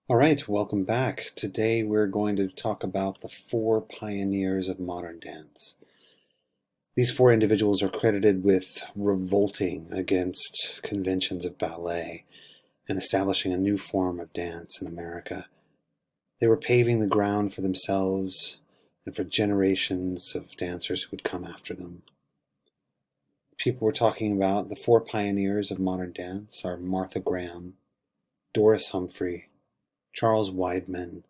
All right, welcome back. Today we're going to talk about the four pioneers of modern dance. These four individuals are credited with revolting against conventions of ballet and establishing a new form of dance in America. They were paving the ground for themselves and for generations of dancers who would come after them. People we're talking about, the four pioneers of modern dance, are Martha Graham, Doris Humphrey, Charles Weidman,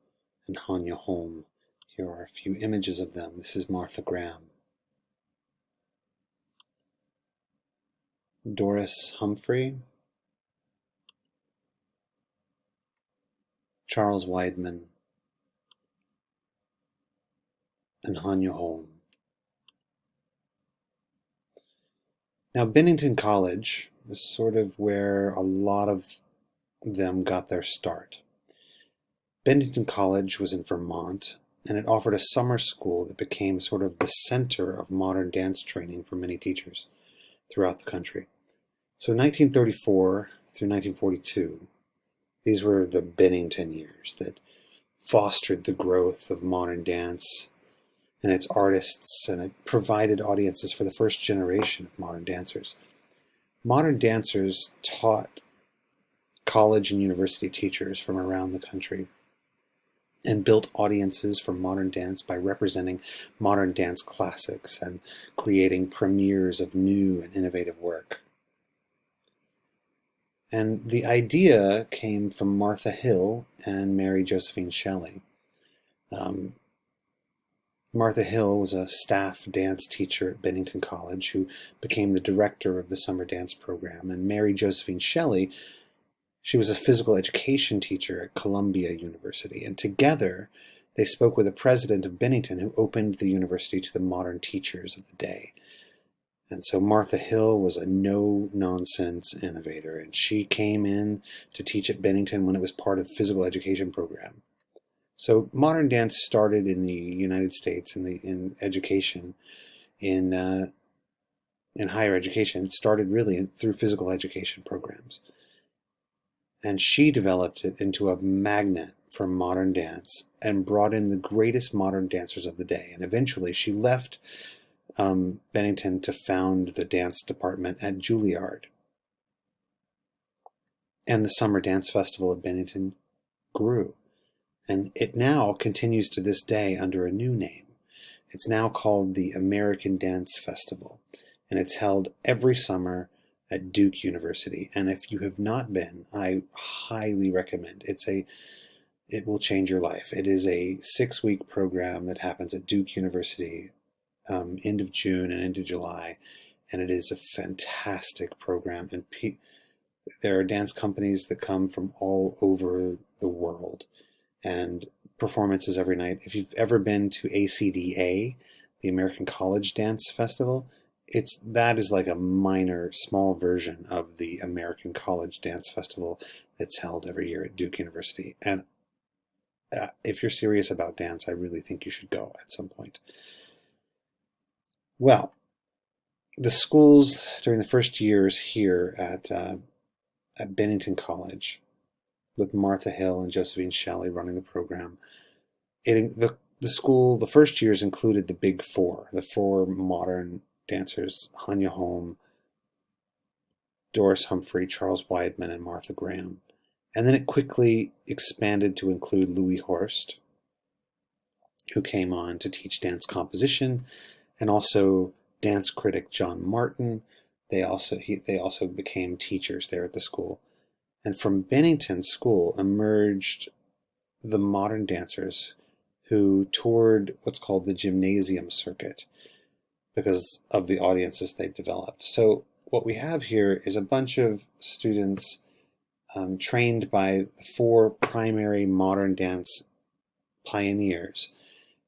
and Hanya Holm. Here are a few images of them. This is Martha Graham. Doris Humphrey, Charles Weidman, and Hanya Holm. Now, Bennington College is sort of where a lot of them got their start. Bennington College was in Vermont, and it offered a summer school that became sort of the center of modern dance training for many teachers throughout the country. So 1934 through 1942, these were the Bennington years that fostered the growth of modern dance and its artists, and it provided audiences for the first generation of modern dancers. Modern dancers taught college and university teachers from around the country and built audiences for modern dance by representing modern dance classics and creating premieres of new and innovative work. And the idea came from Martha Hill and Mary Josephine Shelley. Martha Hill was a staff dance teacher at Bennington College who became the director of the summer dance program. And Mary Josephine Shelley, she was a physical education teacher at Columbia University. And together, they spoke with the president of Bennington, who opened the university to the modern teachers of the day. And so Martha Hill was a no-nonsense innovator, and she came in to teach at Bennington when it was part of the physical education program. So modern dance started in the United States in education, in higher education. It started really through physical education programs. And she developed it into a magnet for modern dance and brought in the greatest modern dancers of the day. And eventually she left Bennington to found the dance department at Juilliard. And the Summer Dance Festival at Bennington grew. And it now continues to this day under a new name. It's now called the American Dance Festival, and it's held every summer at Duke University. And if you have not been, I highly recommend. It will change your life. It is a 6-week program that happens at Duke University, end of June and into July, and it is a fantastic program. And there are dance companies that come from all over the world, and performances every night. If you've ever been to ACDA, the American College Dance Festival, that is like a minor, small version of the American College Dance Festival that's held every year at Duke University. And if you're serious about dance, I really think you should go at some point. Well, the schools during the first years here at Bennington College, with Martha Hill and Josephine Shelley running the program, the school, the first years included the big four, the four modern dancers: Hanya Holm, Doris Humphrey, Charles Weidman, and Martha Graham. And then it quickly expanded to include Louis Horst, who came on to teach dance composition, and also dance critic John Martin. They also became teachers there at the school. And from Bennington School emerged the modern dancers who toured what's called the gymnasium circuit because of the audiences they developed. So what we have here is a bunch of students trained by the four primary modern dance pioneers.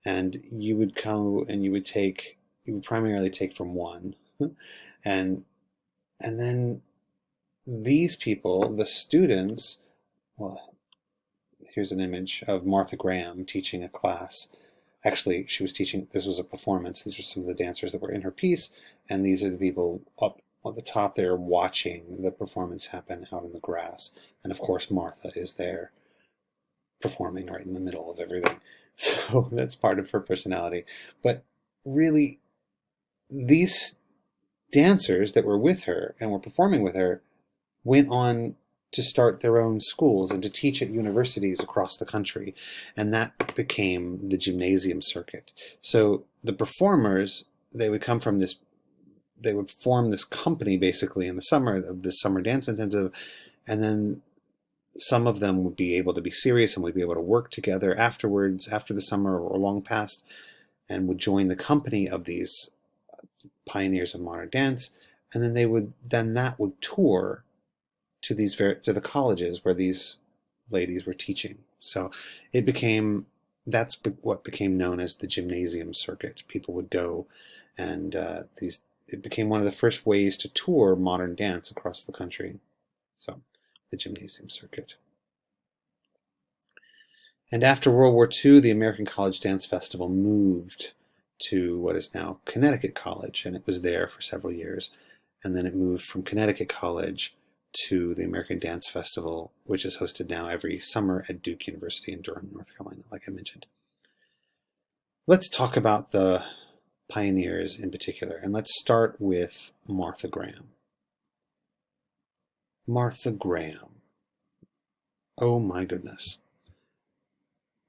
And you would come and you would primarily take from one. and then these people, the students, well, here's an image of Martha Graham teaching a class. Actually, she was teaching, this was a performance. These are some of the dancers that were in her piece, and these are the people up on the top there watching the performance happen out in the grass. And of course, Martha is there. performing right in the middle of everything. So that's part of her personality. But really, these dancers that were with her and were performing with her went on to start their own schools and to teach at universities across the country. And that became the gymnasium circuit. So the performers, they would come from this, they would form this company basically in the summer of this summer dance intensive. And then some of them would be able to be serious and would be able to work together afterwards, after the summer or long past, and would join the company of these pioneers of modern dance. And then that would tour to the colleges where these ladies were teaching. So that's what became known as the gymnasium circuit. People would go, and it became one of the first ways to tour modern dance across the country. So the gymnasium circuit. And after World War II, the American College Dance Festival moved to what is now Connecticut College, and it was there for several years. And then it moved from Connecticut College to the American Dance Festival, which is hosted now every summer at Duke University in Durham, North Carolina, like I mentioned. Let's talk about the pioneers in particular, and let's start with Martha Graham. Martha Graham. Oh my goodness.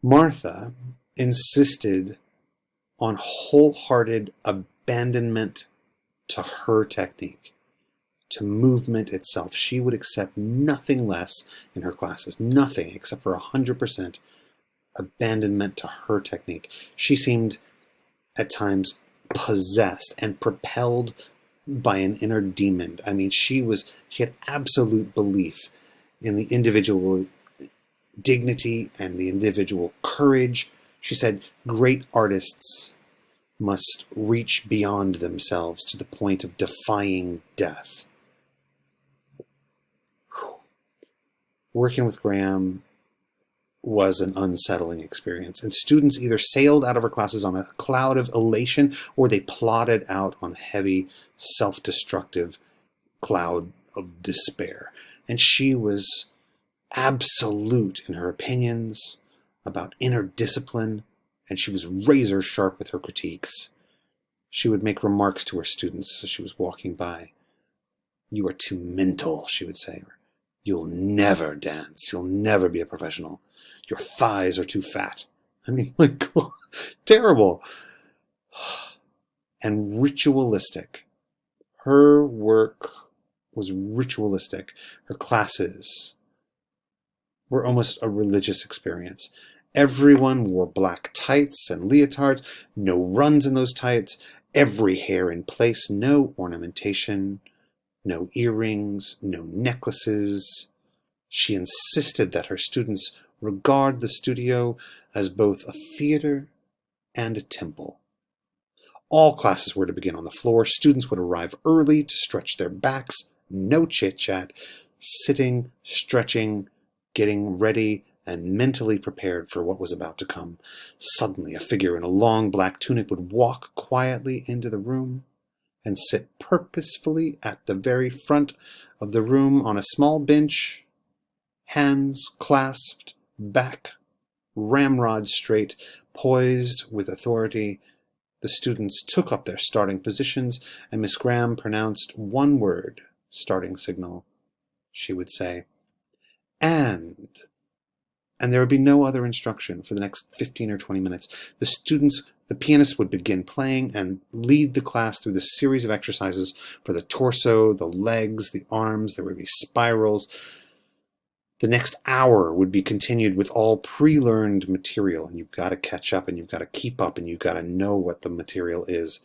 Martha insisted on wholehearted abandonment to her technique, to movement itself. She would accept nothing less in her classes, nothing except for 100% abandonment to her technique. She seemed at times possessed and propelled by an inner demon. I mean, she had absolute belief in the individual dignity and the individual courage. She said great artists must reach beyond themselves to the point of defying death. Working with Graham was an unsettling experience, and students either sailed out of her classes on a cloud of elation or they plodded out on heavy, self-destructive cloud of despair. And she was absolute in her opinions about inner discipline, and she was razor sharp with her critiques. She would make remarks to her students as she was walking by. "You are too mental," she would say. "You'll never dance. You'll never be a professional. Your thighs are too fat." I mean, my God, terrible. And ritualistic. Her work was ritualistic. Her classes were almost a religious experience. Everyone wore black tights and leotards, no runs in those tights, every hair in place, no ornamentation, no earrings, no necklaces. She insisted that her students regard the studio as both a theater and a temple. All classes were to begin on the floor. Students would arrive early to stretch their backs, no chit-chat, sitting, stretching, getting ready and mentally prepared for what was about to come. Suddenly, a figure in a long black tunic would walk quietly into the room and sit purposefully at the very front of the room on a small bench, hands clasped, back ramrod straight, poised with authority. The students took up their starting positions, and Miss Graham pronounced one word, starting signal. She would say, and there would be no other instruction for the next 15 or 20 minutes. The pianist would begin playing and lead the class through the series of exercises for the torso, the legs, the arms. There would be spirals. The next hour would be continued with all pre-learned material, and you've got to catch up, and you've got to keep up, and you've got to know what the material is.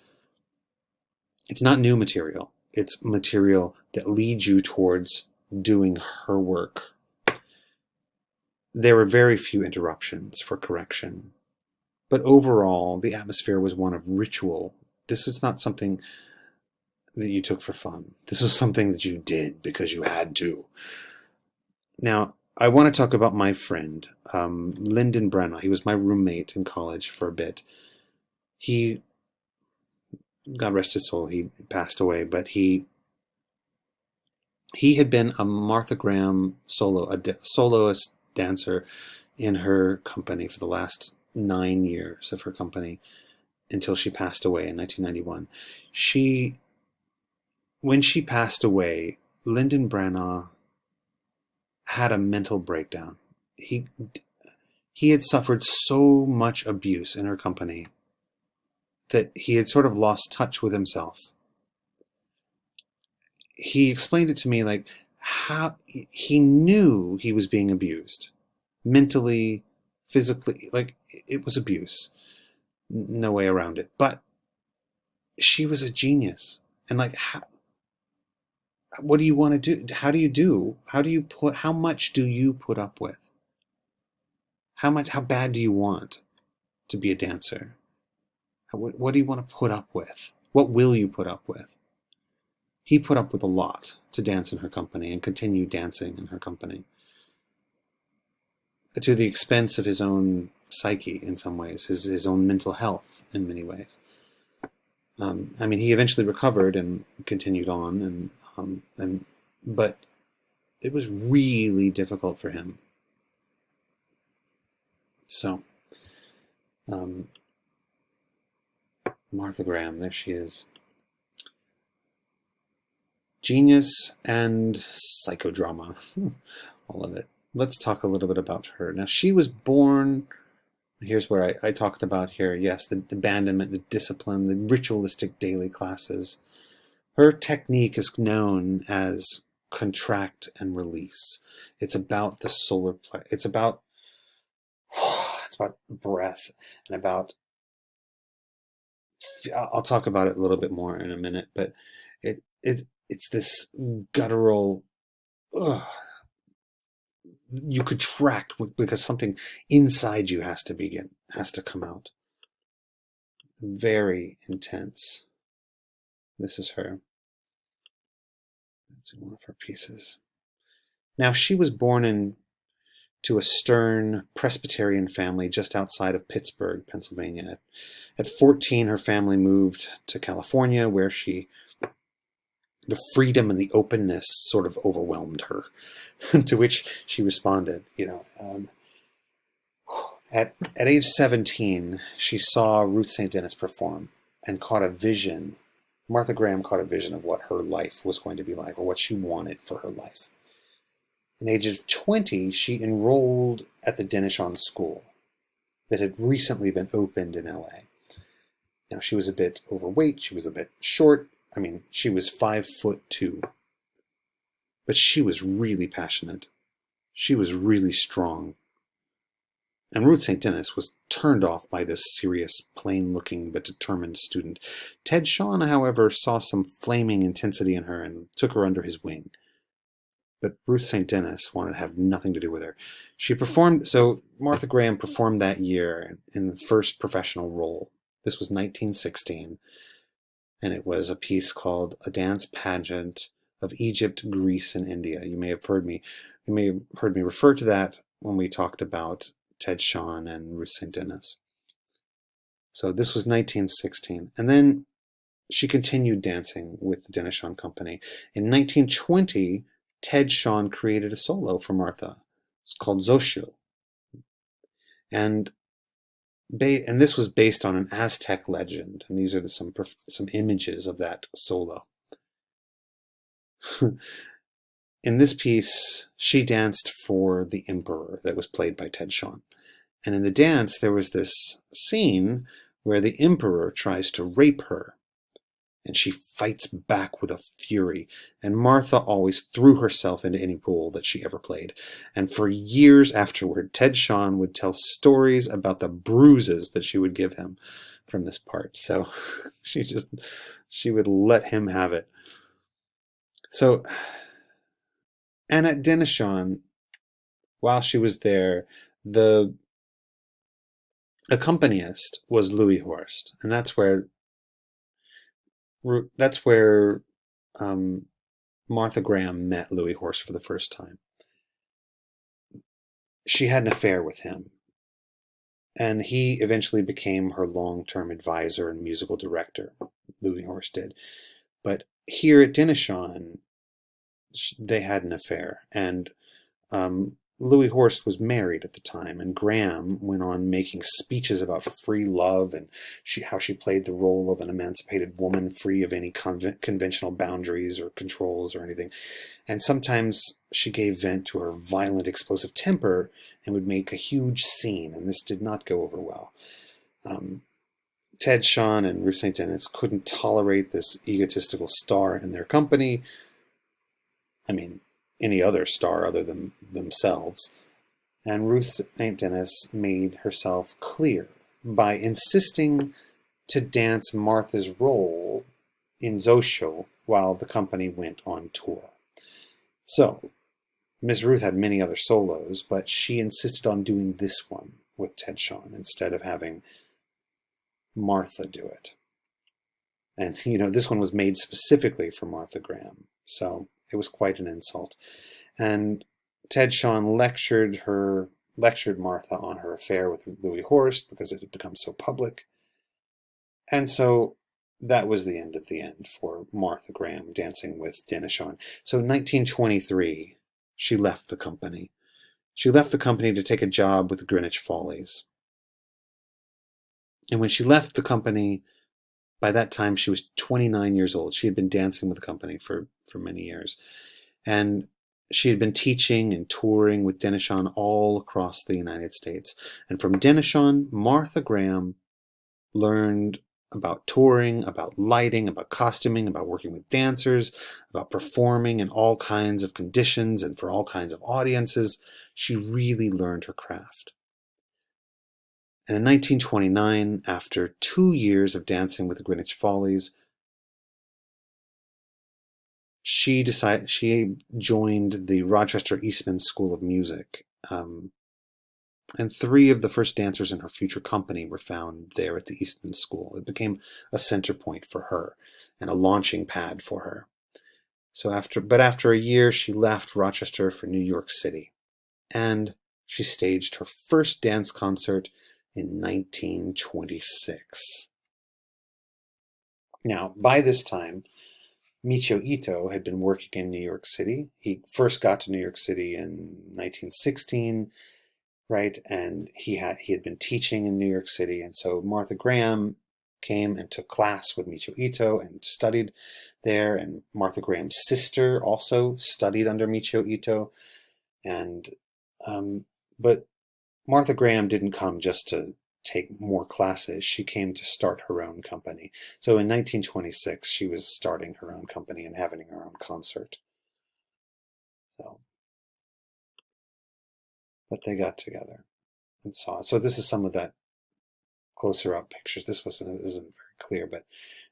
It's not new material. It's material that leads you towards doing her work. There were very few interruptions for correction, but overall, the atmosphere was one of ritual. This is not something that you took for fun. This was something that you did because you had to. Now, I want to talk about my friend, Lyndon Brenna. He was my roommate in college for a bit. He, God rest his soul, he passed away, but he had been a Martha Graham soloist dancer in her company for the last 9 years of her company until she passed away in 1991. When she passed away, Lyndon Branagh had a mental breakdown. He had suffered so much abuse in her company that he had sort of lost touch with himself. He explained it to me like how he knew he was being abused mentally, physically, like it was abuse. No way around it. But she was a genius. And like what do you want to do? How much do you put up with? How bad do you want to be a dancer? What do you want to put up with? What will you put up with? He put up with a lot to dance in her company and continue dancing in her company, to the expense of his own psyche in some ways, his own mental health in many ways. I mean, he eventually recovered and continued on, but it was really difficult for him. So, Martha Graham, there she is. Genius and psychodrama, all of it. Let's talk a little bit about her. Now, she was born, here's where I talked about here, yes, the abandonment, the discipline, the ritualistic daily classes. Her technique is known as contract and release. It's about the solar plexus. It's about breath and about, I'll talk about it a little bit more in a minute, but it's this guttural, you contract because something inside you has to come out. Very intense. This is her. That's one of her pieces. Now, she was born into a stern Presbyterian family just outside of Pittsburgh, Pennsylvania. At 14, her family moved to California, where the freedom and the openness sort of overwhelmed her, to which she responded. At age 17, she saw Ruth St. Denis perform and caught a vision. Martha Graham caught a vision of what her life was going to be like, or what she wanted for her life. At the age of 20, she enrolled at the Denishon School that had recently been opened in LA. Now, she was a bit overweight, she was a bit short. I mean, she was 5'2", but she was really passionate. She was really strong. And Ruth St. Denis was turned off by this serious, plain-looking but determined student. Ted Shawn, however, saw some flaming intensity in her and took her under his wing. But Ruth St. Denis wanted to have nothing to do with her. So Martha Graham performed that year in the first professional role. This was 1916. And it was a piece called A Dance Pageant of Egypt, Greece, and India. You may have heard me refer to that when we talked about Ted Shawn and Ruth St. Denis. So this was 1916. And then she continued dancing with the Denishon Company. In 1920, Ted Shawn created a solo for Martha. It's called Xochitl. And this was based on an Aztec legend, and these are some images of that solo. In this piece, she danced for the emperor that was played by Ted Shawn. And in the dance, there was this scene where the emperor tries to rape her, and she fights back with a fury. And Martha always threw herself into any role that she ever played. And for years afterward, Ted Shawn would tell stories about the bruises that she would give him from this part. So she would let him have it. So, and at Denishon, while she was there, the accompanist was Louis Horst. And that's where Martha Graham met Louis Horst for the first time. She had an affair with him, and he eventually became her long-term advisor and musical director. Louis Horst did. But here at Denishon, they had an affair, and Louis Horst was married at the time, and Graham went on making speeches about free love and how she played the role of an emancipated woman free of any conventional boundaries or controls or anything. And sometimes she gave vent to her violent, explosive temper and would make a huge scene, and this did not go over well. Ted Shawn and Ruth St. Denis couldn't tolerate this egotistical star in their company. I mean, any other star other than themselves. And Ruth St. Denis made herself clear by insisting to dance Martha's role in Xochitl while the company went on tour. So, Miss Ruth had many other solos, but she insisted on doing this one with Ted Shawn instead of having Martha do it. And, this one was made specifically for Martha Graham. So it was quite an insult. And Ted Shawn lectured Martha on her affair with Louis Horst because it had become so public. And so that was the end of the end for Martha Graham dancing with Dennis Shawn. So in 1923, she left the company. She left the company to take a job with the Greenwich Follies. And when she left the company, by that time she was 29 years old. She had been dancing with the company for many years. And she had been teaching and touring with Dennis Shawn all across the United States. And from Dennis Shawn, Martha Graham learned about touring, about lighting, about costuming, about working with dancers, about performing in all kinds of conditions and for all kinds of audiences. She really learned her craft. And in 1929, after 2 years of dancing with the Greenwich Follies, she joined the Rochester Eastman School of Music. And 3 of the first dancers in her future company were found there at the Eastman School. It became a center point for her and a launching pad for her. So after a year, she left Rochester for New York City. And she staged her first dance concert in 1926. Now, by this time, Michio Ito had been working in New York City. He first got to New York City in 1916, right? And he had been teaching in New York City. And so Martha Graham came and took class with Michio Ito and studied there. And Martha Graham's sister also studied under Michio Ito. And but Martha Graham didn't come just to take more classes. She came to start her own company. So in 1926, she was starting her own company and having her own concert. But they got together and saw it. So this is some of that closer up pictures. This isn't very clear, but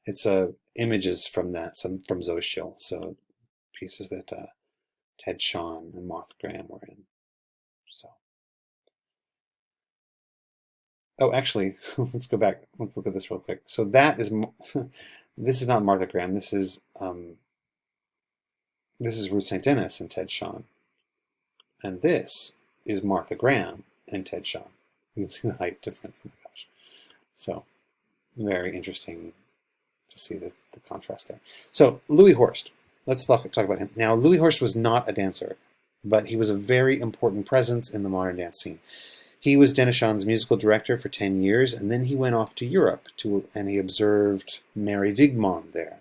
it's images from from Xochitl. So pieces that Ted Shawn and Martha Graham were in. So. Oh, actually, let's go back. Let's look at this real quick. So this is not Martha Graham. This is Ruth St. Denis and Ted Shawn. And this is Martha Graham and Ted Shawn. You can see the height difference. Oh my gosh. So very interesting to see the contrast there. So Louis Horst. Let's talk about him. Now, Louis Horst was not a dancer, but he was a very important presence in the modern dance scene. He was Dennis Shawn's musical director for 10 years, and then he went off to Europe and he observed Mary Wigman there.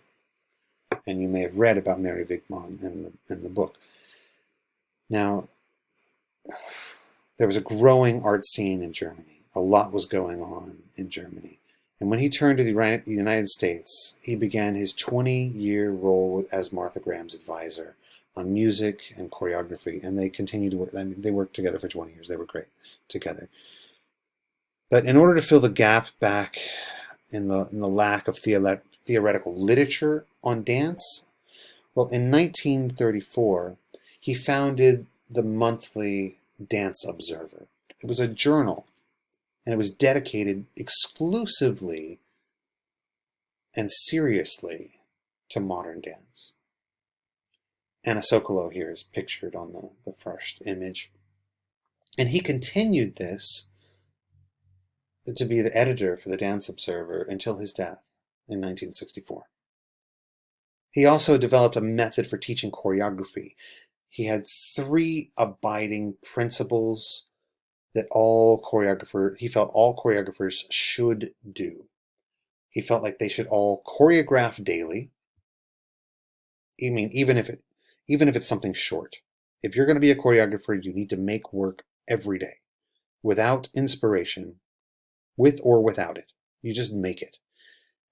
And you may have read about Mary Wigman in the book. Now, there was a growing art scene in Germany. A lot was going on in Germany. And when he turned to the United States, he began his 20-year role as Martha Graham's advisor on music and choreography, and they continued to work. I mean, they worked together for 20 years. They were great together. But in order to fill the gap back in the lack of theoretical literature on dance, well, in 1934, he founded the monthly Dance Observer. It was a journal, and it was dedicated exclusively and seriously to modern dance. Anna Sokolow here is pictured on the first image. And he continued this to be the editor for the Dance Observer until his death in 1964. He also developed a method for teaching choreography. he had three abiding principles that he felt all choreographers should do. He felt like they should all choreograph daily. I mean, even if it's something short. If you're going to be a choreographer, you need to make work every day, without inspiration, with or without it. You just make it.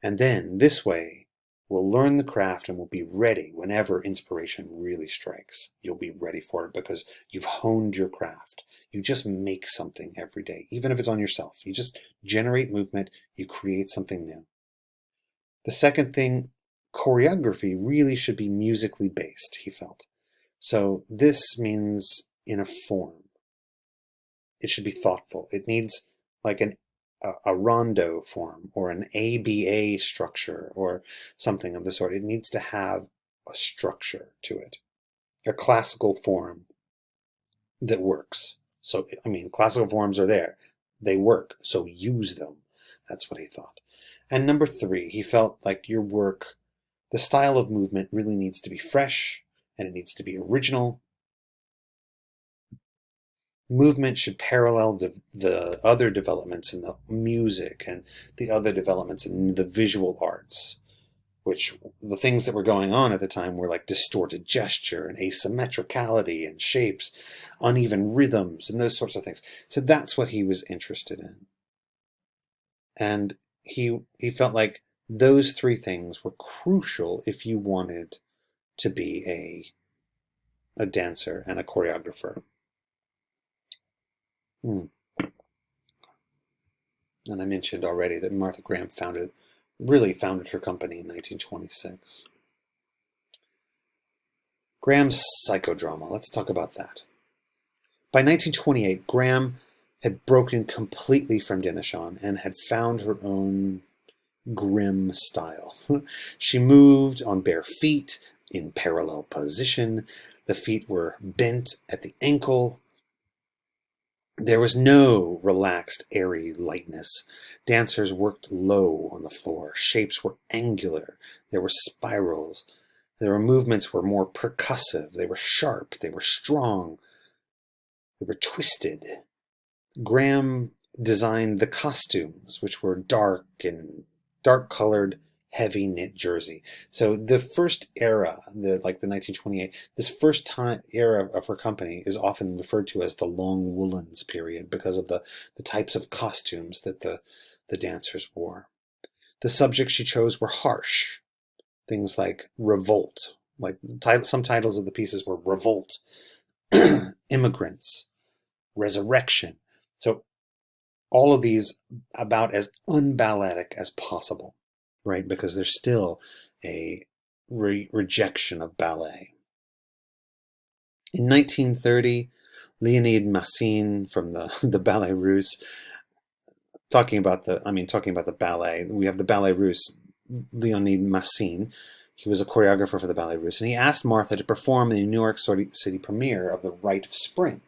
And then this way, we'll learn the craft and we'll be ready whenever inspiration really strikes. You'll be ready for it because you've honed your craft. You just make something every day, even if it's on yourself. You just generate movement, you create something new. The second thing, choreography really should be musically based, he felt. So this means in a form. It should be thoughtful. It needs like a rondo form or an ABA structure or something of the sort. It needs to have a structure to it, a classical form that works. So, I mean, classical forms are there. They work, so use them. That's what he thought. And number three, he felt like your work, the style of movement really needs to be fresh and it needs to be original. Movement should parallel the other developments in the music and the other developments in the visual arts, which the things that were going on at the time were like distorted gesture and asymmetricality and shapes, uneven rhythms and those sorts of things. So that's what he was interested in. And he felt like those three things were crucial if you wanted to be a dancer and a choreographer. And I mentioned already that Martha Graham really founded her company in 1926. Graham's psychodrama. Let's talk about that. By 1928, Graham had broken completely from Dineshon and had found her own grim style. She moved on bare feet in parallel position. The feet were bent at the ankle. There was no relaxed, airy lightness. Dancers worked low on the floor. Shapes were angular. There were spirals. Their movements were more percussive. They were sharp. They were strong. They were twisted. Graham designed the costumes, which were dark-colored, heavy knit jersey. So the first era, the 1928, this first time era of her company is often referred to as the long woolens period because of the types of costumes that the dancers wore. The subjects she chose were harsh. Things like revolt, some titles of the pieces were revolt, immigrants, resurrection. So all of these about as unballetic as possible. Right, because there's still a rejection of ballet. In 1930, Leonid Massine from the Ballet Russe, talking about the ballet, we have the Ballet Russe, Leonid Massine. He was a choreographer for the Ballet Russe, and he asked Martha to perform the New York City premiere of The Rite of Spring.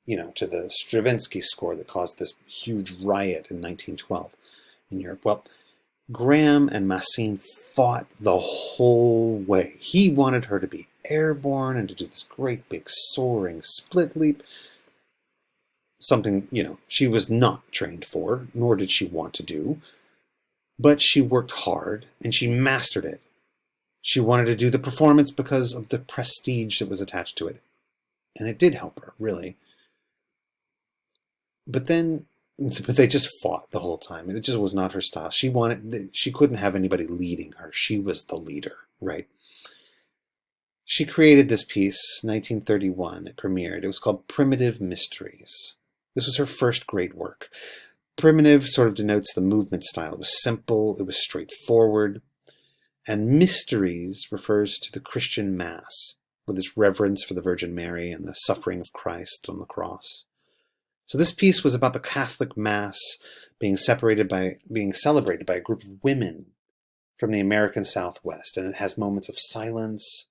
To the Stravinsky score that caused this huge riot in 1912 in Europe. Well, Graham and Massine fought the whole way. He wanted her to be airborne and to do this great big soaring split leap. Something, she was not trained for, nor did she want to do. But she worked hard and she mastered it. She wanted to do the performance because of the prestige that was attached to it. And it did help her, really. But they just fought the whole time. It just was not her style. She couldn't have anybody leading her. She was the leader, right? She created this piece, 1931. It premiered. It was called Primitive Mysteries. This was her first great work. Primitive sort of denotes the movement style. It was simple. It was straightforward. And Mysteries refers to the Christian Mass, with its reverence for the Virgin Mary and the suffering of Christ on the cross. So this piece was about the Catholic Mass being celebrated by a group of women from the American Southwest, and it has moments of silence,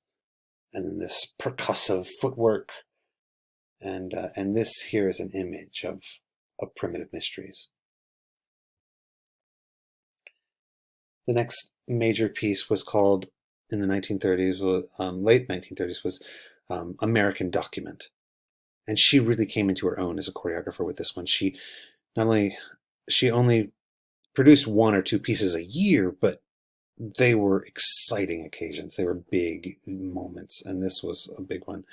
and then this percussive footwork, and this here is an image of Primitive Mysteries. The next major piece was called in the 1930s, late 1930s, was American Document. And she really came into her own as a choreographer with this one. She only produced one or two pieces a year, but they were exciting occasions. They were big moments, and this was a big one.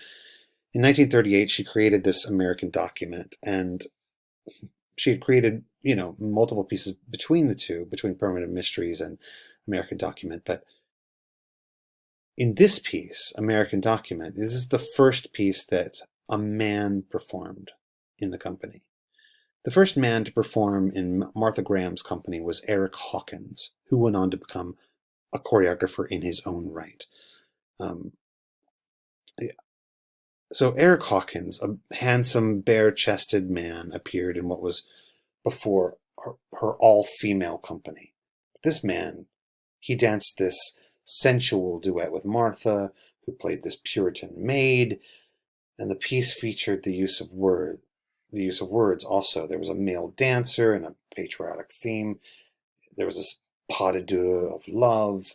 In 1938, she created this American Document, and she had created, multiple pieces between the two, between Permanent Mysteries and American Document. But in this piece, American Document, this is the first piece that a man performed in the company. The first man to perform in Martha Graham's company was Eric Hawkins, who went on to become a choreographer in his own right. So Eric Hawkins, a handsome, bare-chested man, appeared in what was before her all-female company. This man, he danced this sensual duet with Martha, who played this Puritan maid, and the piece featured the use of words also. There was a male dancer and a patriotic theme. There was this pas de deux of love.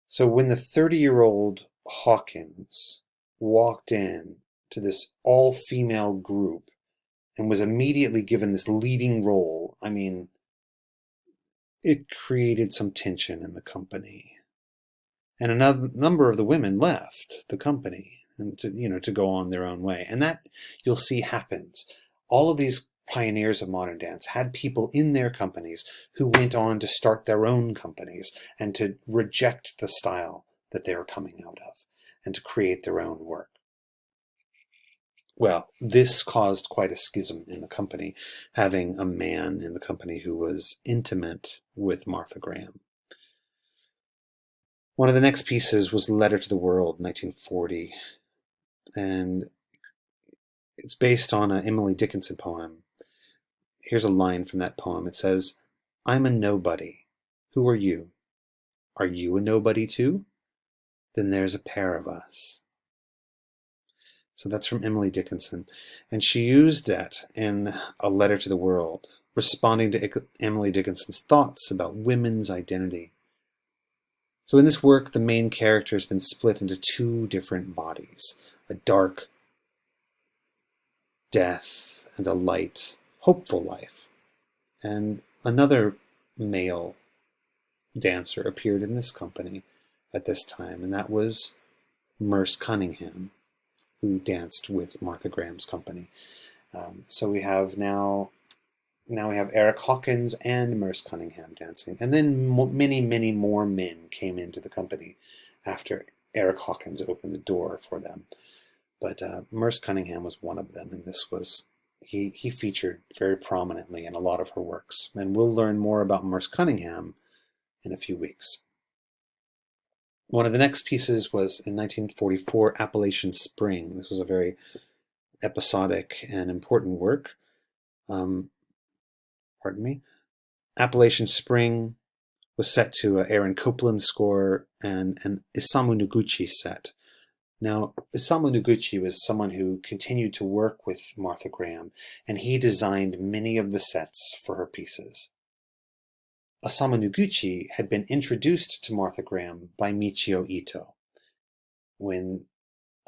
So when the 30-year-old Hawkins walked in to this all-female group and was immediately given this leading role, I mean, it created some tension in the company. And another number of the women left the company and to go on their own way. And that you'll see happens. All of these pioneers of modern dance had people in their companies who went on to start their own companies and to reject the style that they were coming out of and to create their own work. Well, this caused quite a schism in the company, having a man in the company who was intimate with Martha Graham. One of the next pieces was Letter to the World, 1940, and it's based on an Emily Dickinson poem. Here's a line from that poem. It says, "I'm a nobody. Who are you? Are you a nobody too? Then there's a pair of us." So that's from Emily Dickinson. And she used that in A Letter to the World, responding to Emily Dickinson's thoughts about women's identity. So in this work, the main character has been split into two different bodies, a dark death and a light, hopeful life. And another male dancer appeared in this company at this time, and that was Merce Cunningham, who danced with Martha Graham's company. So we have now we have Eric Hawkins and Merce Cunningham dancing. And then many, many more men came into the company after Eric Hawkins opened the door for them. But Merce Cunningham was one of them, and this was, he featured very prominently in a lot of her works. And we'll learn more about Merce Cunningham in a few weeks. One of the next pieces was in 1944, Appalachian Spring. This was a very episodic and important work. Appalachian Spring was set to an Aaron Copland score and an Isamu Noguchi set. Now, Isamu Noguchi was someone who continued to work with Martha Graham, and he designed many of the sets for her pieces. Isamu Noguchi had been introduced to Martha Graham by Michio Ito. When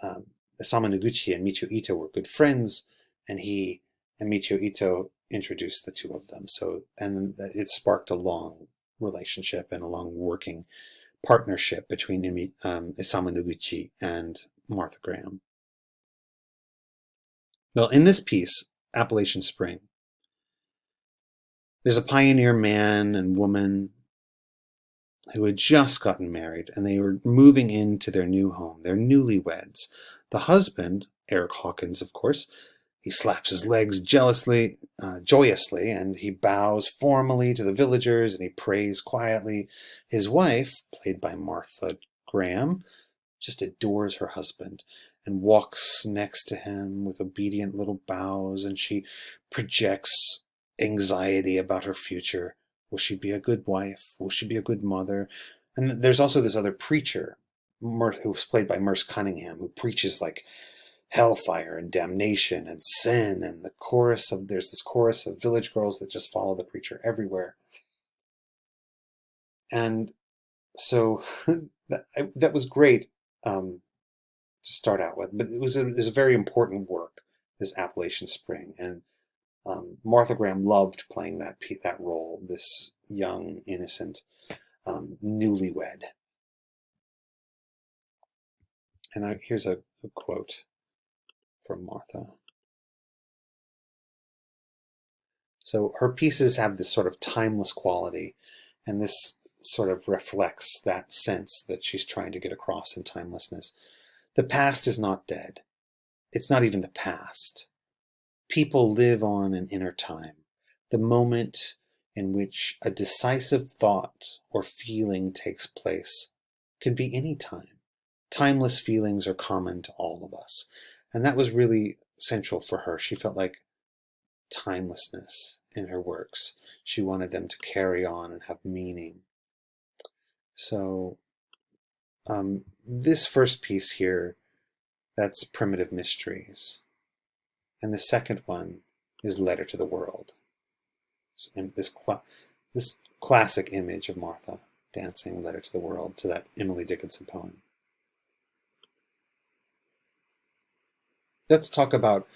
Isamu Noguchi and Michio Ito were good friends, and he and Michio Ito introduced the two of them. And it sparked a long relationship and a long working partnership between Isamu Noguchi and Martha Graham. Well, in this piece, Appalachian Spring, there's a pioneer man and woman who had just gotten married, and they were moving into their new home. They're newlyweds. The husband, Eric Hawkins, of course, he slaps his legs joyously, and he bows formally to the villagers, and he prays quietly. His wife, played by Martha Graham, just adores her husband and walks next to him with obedient little bows, and she projects anxiety about her future. Will she be a good wife? Will she be a good mother? And there's also this other preacher, who's played by Merce Cunningham, who preaches like hellfire and damnation and sin, and there's this chorus of village girls that just follow the preacher everywhere. And So that was great to start out with, but it was a very important work, this Appalachian Spring, and Martha Graham loved playing that role, this young, innocent, newlywed. And here's a quote from Martha. So her pieces have this sort of timeless quality, and this sort of reflects that sense that she's trying to get across in timelessness. The past is not dead. It's not even the past. People live on in inner time, the moment in which a decisive thought or feeling takes place can be any time. Timeless feelings are common to all of us. And that was really central for her. She felt like timelessness in her works. She wanted them to carry on and have meaning. So this first piece here, that's Primitive Mysteries. And the second one is Letter to the World. This classic image of Martha dancing Letter to the World to that Emily Dickinson poem. Let's talk about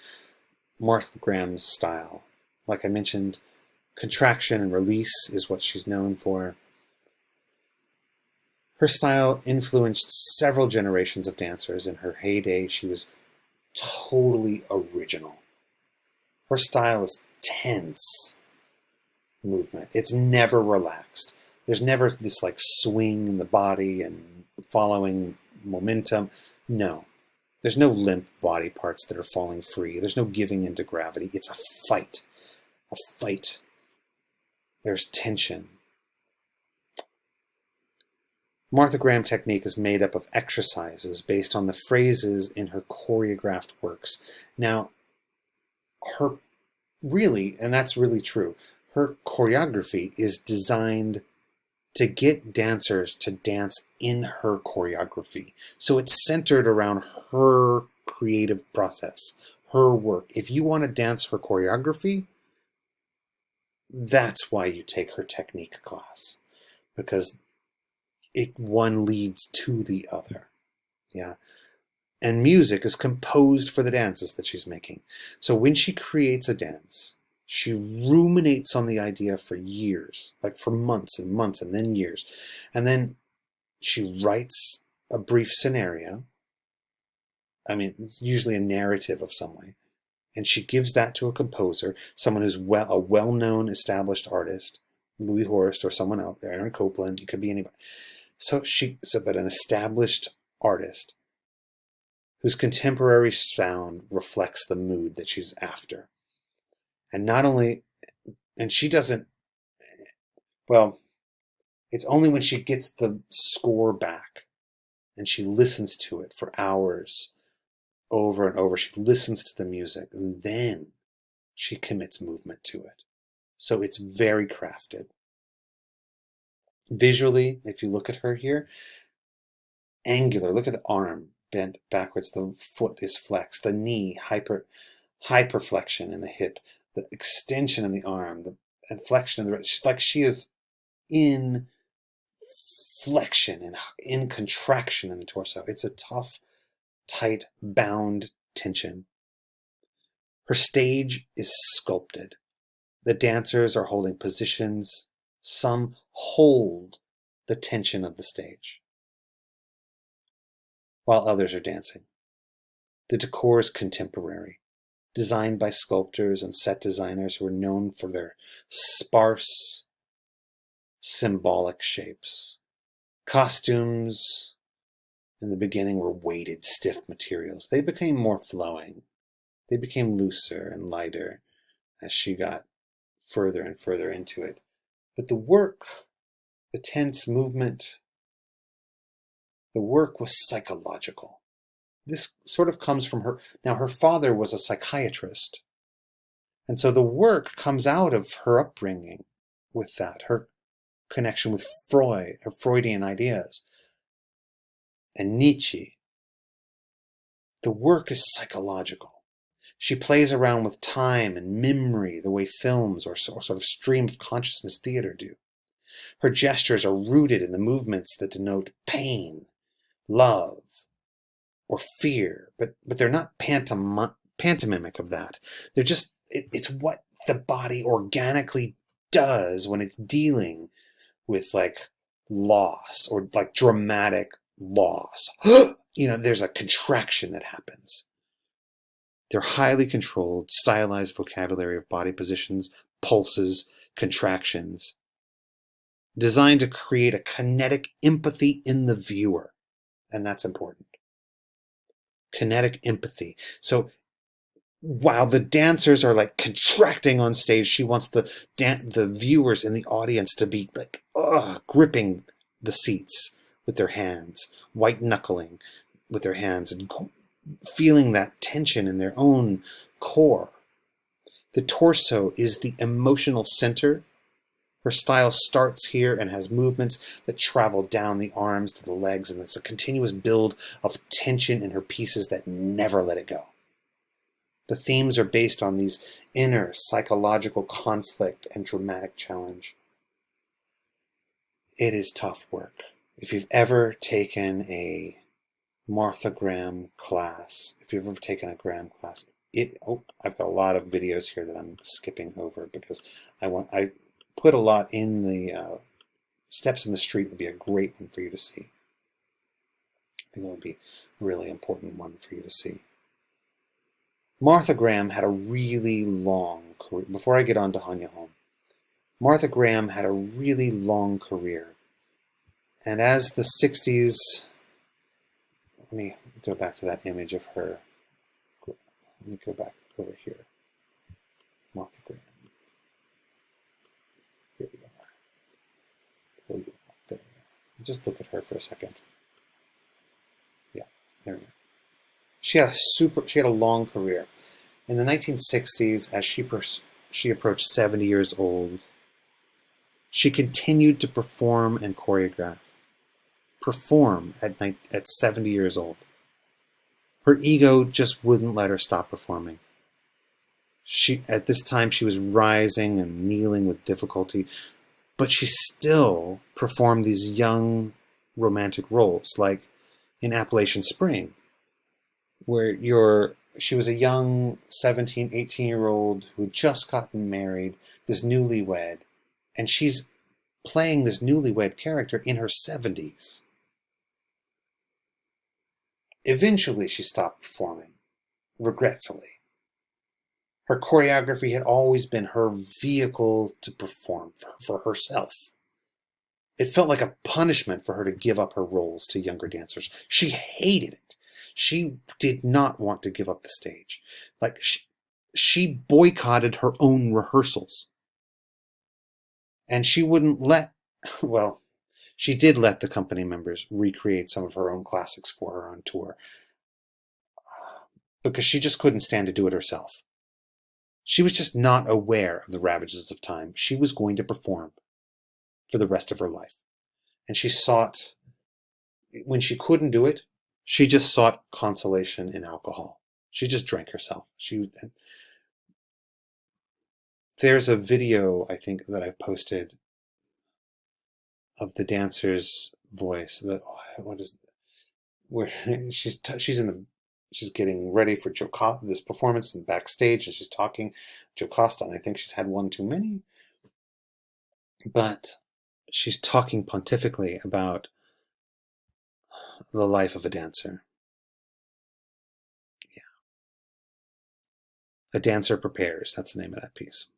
Martha Graham's style. Like I mentioned, contraction and release is what she's known for. Her style influenced several generations of dancers. In her heyday, she was totally original. Her style is tense movement. It's never relaxed. There's never this like swing in the body and following momentum. No. There's no limp body parts that are falling free. There's no giving into gravity. It's a fight. A fight. There's tension. Martha Graham technique is made up of exercises based on the phrases in her choreographed works. Now, her really, and that's really true, her choreography is designed to get dancers to dance in her choreography. So it's centered around her creative process, her work. If you want to dance her choreography, that's why you take her technique class, because one leads to the other. Yeah. And music is composed for the dances that she's making. So when she creates a dance, she ruminates on the idea for years, like for months and months and then years. And then she writes a brief scenario. I mean, it's usually a narrative of some way. And she gives that to a composer, someone who's a well-known established artist, Louis Horst or someone else, Aaron Copland, it could be anybody. But an established artist whose contemporary sound reflects the mood that she's after. And not only, and she doesn't, well, it's only when she gets the score back and she listens to it for hours over and over, she listens to the music, and then she commits movement to it. So it's very crafted. Visually, if you look at her here, angular, look at the arm bent backwards, the foot is flexed, the knee hyperflexion in the hip, the extension in the arm, the inflection in the wrist. Like she is in flexion and in contraction in the torso. It's a tough, tight, bound tension. Her stage is sculpted. The dancers are holding positions. Some hold the tension of the stage, while others are dancing. The decor is contemporary, designed by sculptors and set designers who are known for their sparse, symbolic shapes. Costumes in the beginning were weighted, stiff materials. They became more flowing. They became looser and lighter as she got further and further into it. But the work, the tense movement, the work was psychological. This sort of comes from her. Now, her father was a psychiatrist. And so the work comes out of her upbringing with that, her connection with Freud, her Freudian ideas, and Nietzsche. The work is psychological. She plays around with time and memory the way films or sort of stream of consciousness theater do. Her gestures are rooted in the movements that denote pain, love, or fear, but they're not pantomimic of that. They're just, it's what the body organically does when it's dealing with like loss or like dramatic loss. There's a contraction that happens. They're highly controlled, stylized vocabulary of body positions, pulses, contractions, designed to create a kinetic empathy in the viewer. And that's important. Kinetic empathy. So while the dancers are like contracting on stage, she wants the viewers in the audience to be like gripping the seats with their hands, white knuckling with their hands, and feeling that tension in their own core. The torso is the emotional center. Her style starts here and has movements that travel down the arms to the legs, and it's a continuous build of tension in her pieces that never let it go. The themes are based on these inner psychological conflict and dramatic challenge. It is tough work. If you've ever taken a Martha Graham class, if you've ever taken a Graham class, I've got a lot of videos here that I'm skipping over because I put a lot in the Steps in the Street would be a great one for you to see. I think it would be a really important one for you to see. Martha Graham had a really long career. Before I get on to Hanya Holm, Martha Graham had a really long career. And as the 60s, let me go back to that image of her. Let me go back over here. Martha Graham. Here we are. There we are. Just look at her for a second. Yeah, there we go. She had a long career. In the 1960s, as she approached 70 years old, she continued to perform and choreograph. Perform at 70 years old. Her ego just wouldn't let her stop performing. At this time, she was rising and kneeling with difficulty, but she still performed these young romantic roles, like in Appalachian Spring, where she was a young 17, 18-year-old who had just gotten married, this newlywed, and she's playing this newlywed character in her 70s. Eventually, she stopped performing, regretfully. Her choreography had always been her vehicle to perform for herself. It felt like a punishment for her to give up her roles to younger dancers. She hated it. She did not want to give up the stage. Like she boycotted her own rehearsals. And she wouldn't she did let the company members recreate some of her own classics for her on tour, because she just couldn't stand to do it herself. She was just not aware of the ravages of time. She was going to perform for the rest of her life. And when she couldn't do it, she just sought consolation in alcohol. She just drank herself. There's a video, I think, that I posted of the dancer's voice. Where she's getting ready for this performance and backstage, and she's talking Joe Costa, and I think she's had one too many. But she's talking pontifically about the life of a dancer. Yeah. A Dancer Prepares, that's the name of that piece.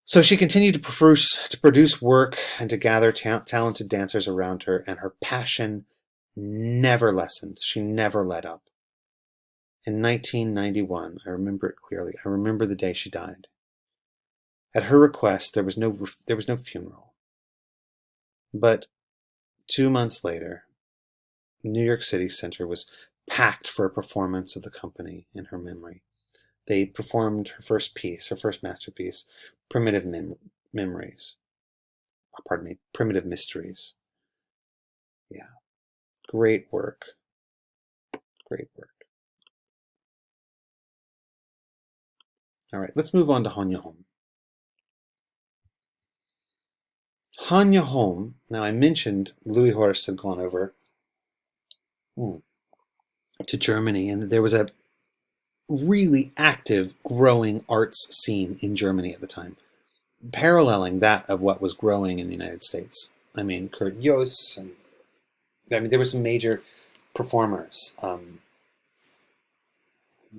So she continued to produce work and to gather talented dancers around her, and her passion never lessened. She never let up. In 1991, I remember it clearly. I remember the day she died. At her request, there was no funeral. But 2 months later, New York City Center was packed for a performance of the company in her memory. They performed her first masterpiece, Primitive Mysteries. Yeah. Great work. Great work. All right, let's move on to Hanya Holm. Hanya Holm, now I mentioned Louis Horst had gone over to Germany, and there was a really active, growing arts scene in Germany at the time, paralleling that of what was growing in the United States. I mean, Kurt Jooss, and there were some major performers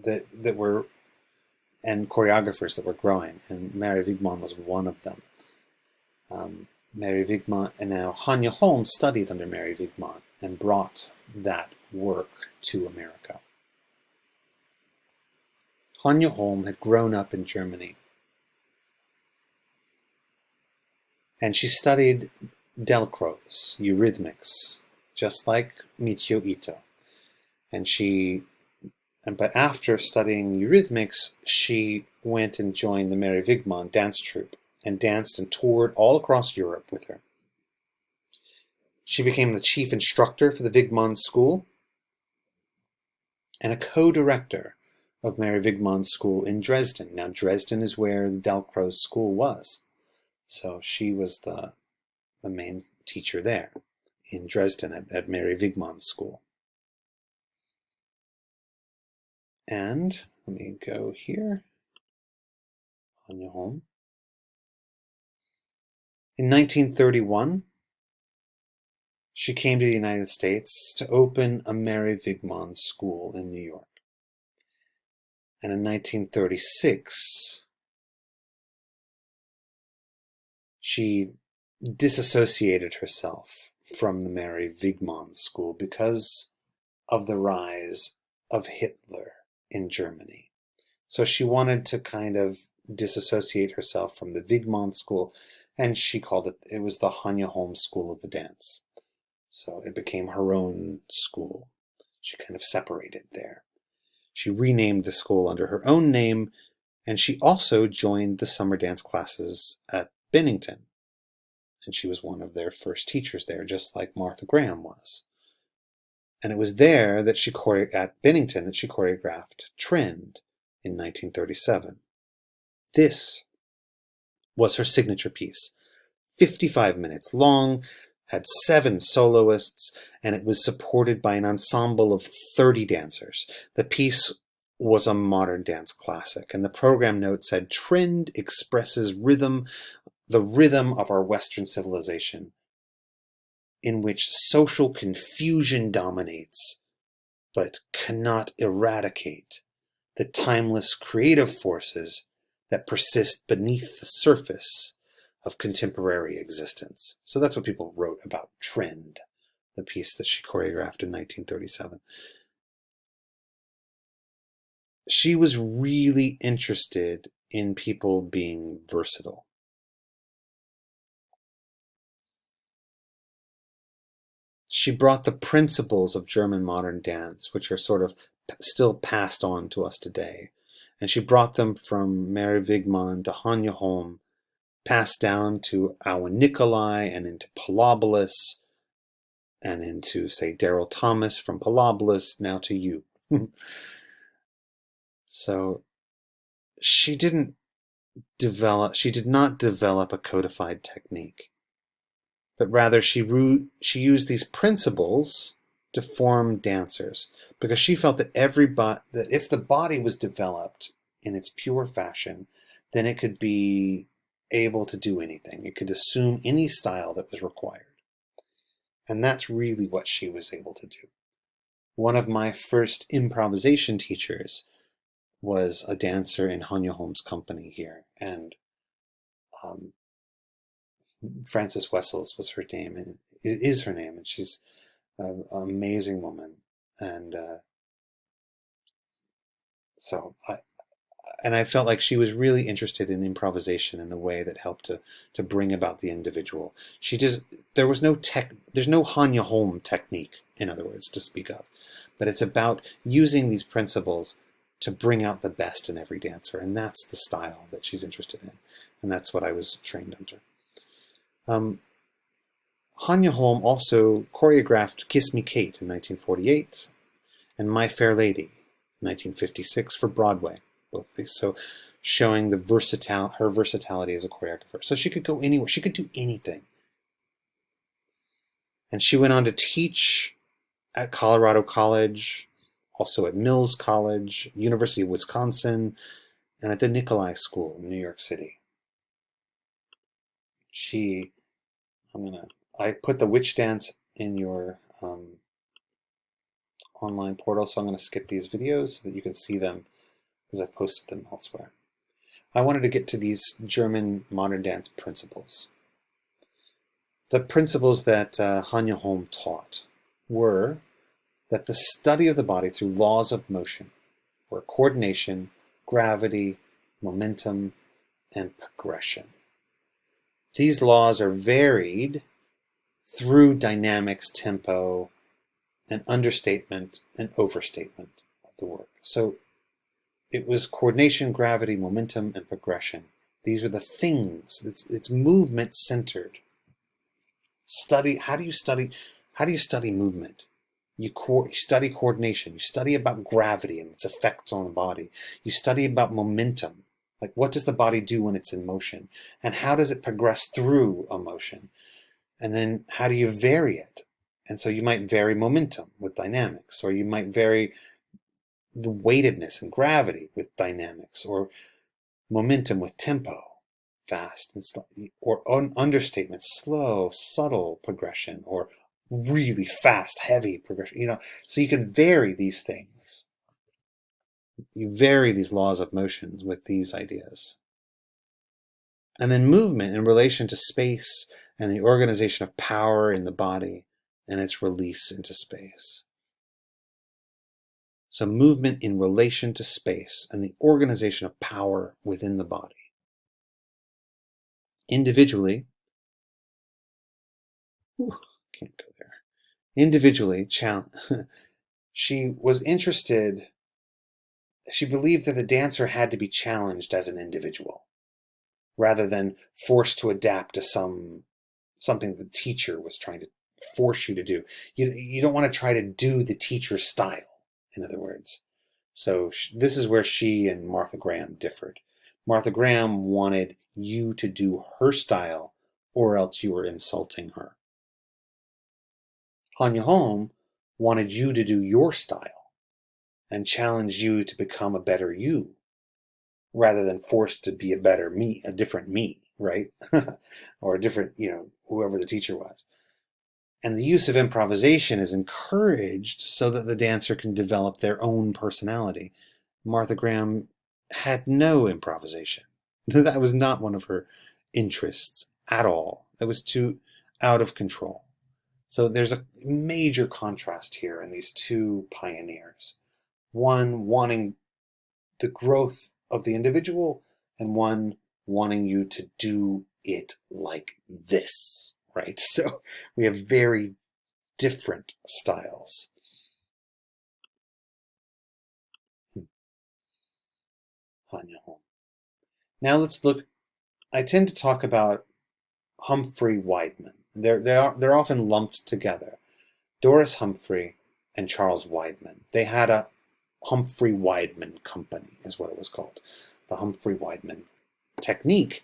that were, and choreographers that were growing, and Mary Weidman was one of them. Mary Weidman, and now Hanya Holm studied under Mary Weidman and brought that work to America. Hanya Holm had grown up in Germany, and she studied Delcros, eurythmics, just like Michio Ito. But after studying eurythmics, she went and joined the Mary Weidman dance troupe and danced and toured all across Europe with her. She became the chief instructor for the Weidman School and a co-director of Mary Weidman's school in Dresden. Now, Dresden is where the Delcros school was. So she was the main teacher there in Dresden at Mary Weidman's school. And let me go here. Hanya Holm. In 1931, she came to the United States to open a Mary Weidman school in New York. And in 1936, she disassociated herself from the Mary Weidman school because of the rise of Hitler in Germany. So she wanted to kind of disassociate herself from the Weidman school, and she called it was the Hanya Holm School of the Dance. So it became her own school. She kind of separated there. She renamed the school under her own name, and she also joined the summer dance classes at Bennington. And she was one of their first teachers there, just like Martha Graham was. And it was there that at Bennington that she choreographed Trend in 1937. This was her signature piece, 55 minutes long, had 7 soloists, and it was supported by an ensemble of 30 dancers. The piece was a modern dance classic, and the program note said, "Trend expresses rhythm, the rhythm of our Western civilization, in which social confusion dominates, but cannot eradicate the timeless creative forces that persist beneath the surface of contemporary existence." So that's what people wrote about Trend, the piece that she choreographed in 1937. She was really interested in people being versatile. She brought the principles of German modern dance, which are sort of still passed on to us today, and she brought them from Mary Weidman to Hanya Holm, passed down to Owen Nicolai and into Pilobolus, and into, say, Daryl Thomas from Pilobolus, now to you. So she did not develop a codified technique, but rather she used these principles to form dancers, because she felt that that if the body was developed in its pure fashion, then it could be able to do anything. It could assume any style that was required. And that's really what she was able to do. One of my first improvisation teachers was a dancer in Hanya Holm's company here, and Frances Wessels was her name, and it is her name, and she's an amazing woman. And I felt like she was really interested in improvisation in a way that helped to bring about the individual. There's no Hanya Holm technique, in other words, to speak of, but it's about using these principles to bring out the best in every dancer, and that's the style that she's interested in, and that's what I was trained under. Hanya Holm also choreographed Kiss Me Kate in 1948 and My Fair Lady in 1956 for Broadway, both these. So showing her versatility as a choreographer. So she could go anywhere. She could do anything And she went on to teach at Colorado College, also at Mills College, University of Wisconsin, and at the Nikolai School in New York City. I put the witch dance in your online portal, so I'm going to skip these videos so that you can see them because I've posted them elsewhere. I wanted to get to these German modern dance principles. The principles that Hanya Holm taught were that the study of the body through laws of motion were coordination, gravity, momentum, and progression. These laws are varied through dynamics, tempo, and understatement and overstatement of the work. So it was coordination, gravity, momentum, and progression. These are the things. It's movement centered. How do you study movement? You study coordination. You study about gravity and its effects on the body. You study about momentum. Like, what does the body do when it's in motion? And how does it progress through a motion? And then how do you vary it? And so you might vary momentum with dynamics, or you might vary the weightedness and gravity with dynamics, or momentum with tempo, fast and slow, or understatement, slow, subtle progression, or really fast, heavy progression. So you can vary these things. You vary these laws of motions with these ideas. And then movement in relation to space and the organization of power in the body and its release into space. So movement in relation to space and the organization of power within the body. Individually, can't go there. Individually, she was interested, she believed that the dancer had to be challenged as an individual, rather than forced to adapt to something the teacher was trying to force you to do. You don't want to try to do the teacher's style, in other words. So this is where she and Martha Graham differed. Martha Graham wanted you to do her style, or else you were insulting her. Hanya Holm wanted you to do your style and challenged you to become a better you, rather than forced to be a better me, a different me, right? Or a different, whoever the teacher was. And the use of improvisation is encouraged so that the dancer can develop their own personality. Martha Graham had no improvisation. That was not one of her interests at all. It was too out of control. So there's a major contrast here in these two pioneers. One wanting the growth of the individual, and one wanting you to do it like this, right? So we have very different styles. Hanya Holm. Now let's look. I tend to talk about Humphrey Weidman. They're often lumped together. Doris Humphrey and Charles Weidman. They had a Humphrey Weidman company, is what it was called. The Humphrey Weidman technique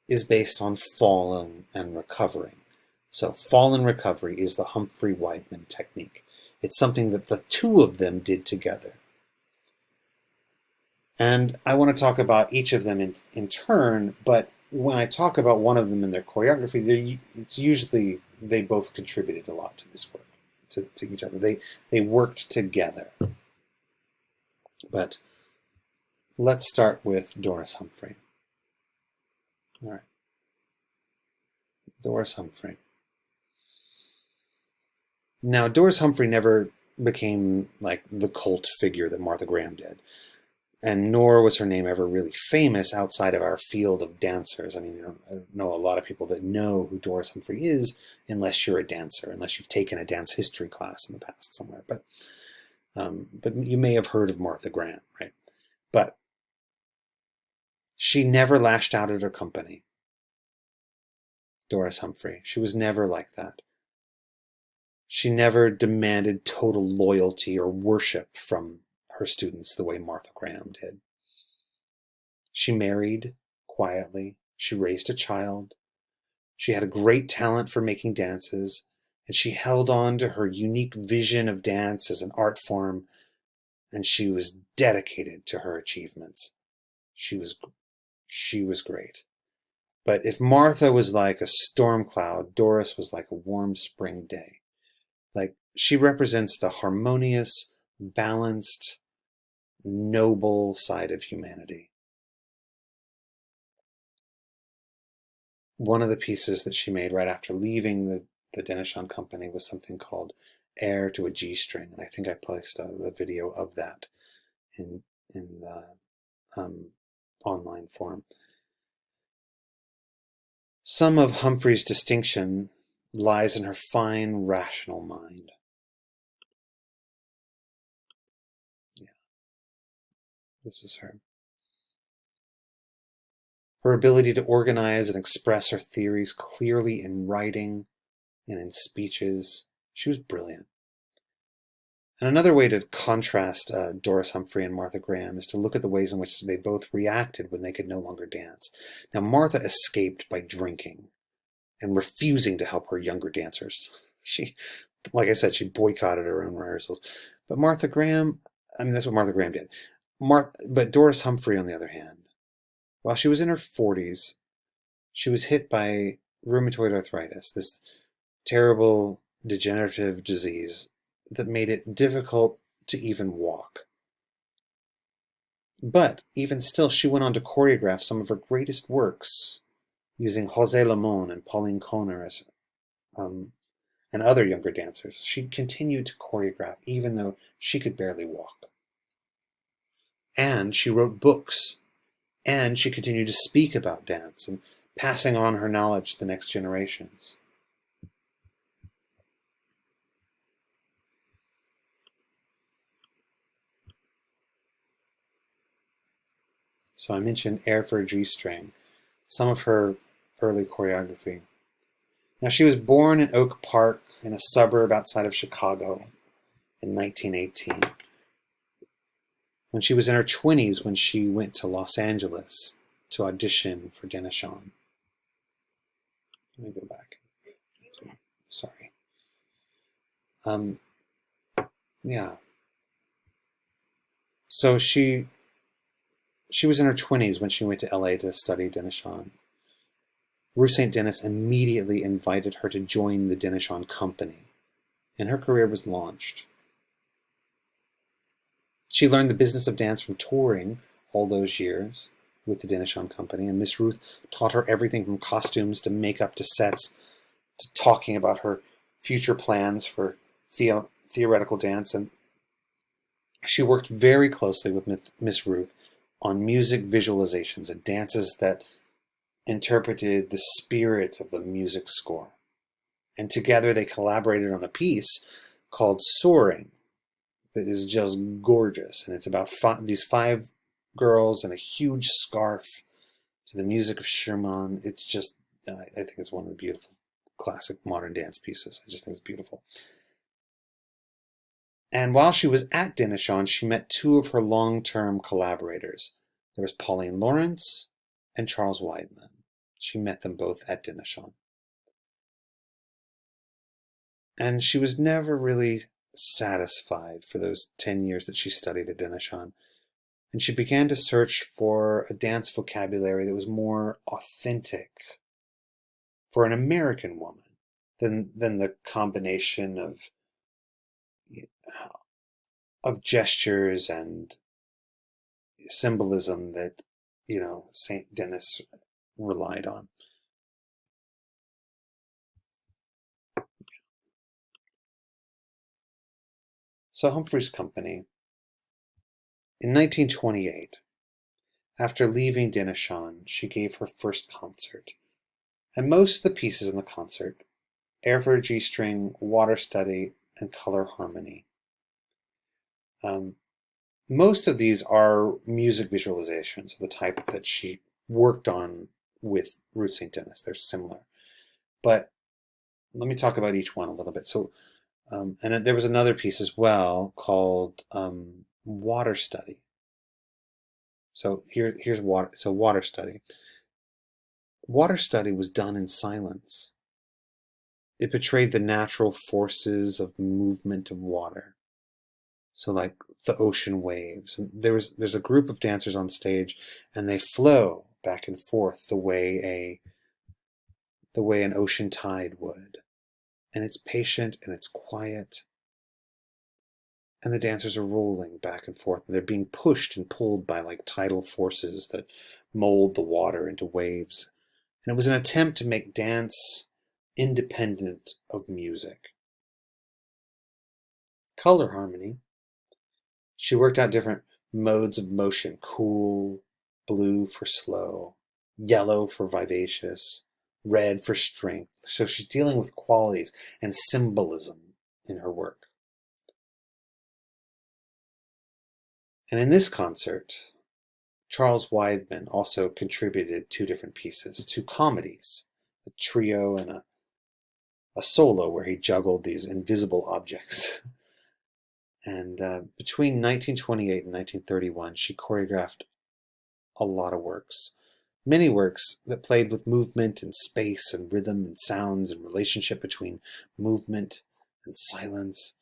is based on falling and recovering. So fall and recovery is the Humphrey Weidman technique. It's something that the two of them did together. And I want to talk about each of them in turn, but when I talk about one of them in their choreography, it's usually they both contributed a lot to this work, to each other. They worked together. But let's start with Doris Humphrey. All right. Doris Humphrey. Now, Doris Humphrey never became like the cult figure that Martha Graham did. And nor was her name ever really famous outside of our field of dancers. I mean, I know a lot of people that know who Doris Humphrey is, unless you're a dancer, unless you've taken a dance history class in the past somewhere. But you may have heard of Martha Graham, right? But she never lashed out at her company, Doris Humphrey. She was never like that. She never demanded total loyalty or worship from her students the way Martha Graham did. She married quietly. She raised a child. She had a great talent for making dances, and she held on to her unique vision of dance as an art form, and she was dedicated to her achievements. She was great. But if Martha was like a storm cloud, Doris was like a warm spring day. Like, she represents the harmonious, balanced, noble side of humanity. One of the pieces that she made right after leaving the Denishon company was something called Air to a G String, and I think I placed a video of that in the online forum. Some of Humphrey's distinction lies in her fine, rational mind. Yeah, this is her. Her ability to organize and express her theories clearly in writing and in speeches. She was brilliant. And another way to contrast Doris Humphrey and Martha Graham is to look at the ways in which they both reacted when they could no longer dance. Now, Martha escaped by drinking and refusing to help her younger dancers. She, like I said, she boycotted her own rehearsals. But Martha Graham, I mean, that's what Martha Graham did. But Doris Humphrey, on the other hand, while she was in her 40s, she was hit by rheumatoid arthritis, this terrible degenerative disease that made it difficult to even walk. But even still, she went on to choreograph some of her greatest works using José Limón and Pauline Kohner as, and other younger dancers. She continued to choreograph even though she could barely walk. And she wrote books. And she continued to speak about dance and passing on her knowledge to the next generations. So I mentioned Air for a G-String, some of her early choreography. Now, she was born in Oak Park in a suburb outside of Chicago in 1918. When she was in her 20s, when she went to Los Angeles to audition for Denishon. Let me go back. Sorry. Yeah. So she was in her 20s when she went to LA to study Denishon. Rue St. Denis immediately invited her to join the Denishon company, and her career was launched. She learned the business of dance from touring all those years with the Denishon company, and Miss Ruth taught her everything from costumes to makeup to sets to talking about her future plans for theoretical dance. And she worked very closely with Miss Ruth on music visualizations and dances that interpreted the spirit of the music score. And together they collaborated on a piece called Soaring that is just gorgeous. And it's about these 5 girls in a huge scarf to the music of Schumann. It's just, I think it's one of the beautiful classic modern dance pieces. I just think it's beautiful. And while she was at Denishon, she met 2 of her long-term collaborators. There was Pauline Lawrence and Charles Weidman. She met them both at Denishon. And she was never really satisfied for those 10 years that she studied at Denishon. And she began to search for a dance vocabulary that was more authentic for an American woman than the combination of gestures and symbolism that, St. Denis relied on. So Humphrey's company, in 1928, after leaving Denishon, she gave her first concert. And most of the pieces in the concert, Air for a G-String, Water Study, and Color Harmony, most of these are music visualizations of the type that she worked on with Ruth St. Denis. They're similar. But let me talk about each one a little bit. So, and there was another piece as well called Water Study. So here's water. So Water Study. Water Study was done in silence. it portrayed the natural forces of movement of water. So like the ocean waves. And there's a group of dancers on stage, and they flow back and forth the way an ocean tide would. And it's patient and it's quiet. And the dancers are rolling back and forth. And they're being pushed and pulled by like tidal forces that mold the water into waves. And it was an attempt to make dance independent of music. Color harmony. She worked out different modes of motion: cool, blue for slow, yellow for vivacious, red for strength. So she's dealing with qualities and symbolism in her work. And in this concert, Charles Weidman also contributed two different pieces, two comedies, a trio and a solo where he juggled these invisible objects. And between 1928 and 1931, she choreographed a lot of works. Many works that played with movement and space and rhythm and sounds and relationship between movement and silence.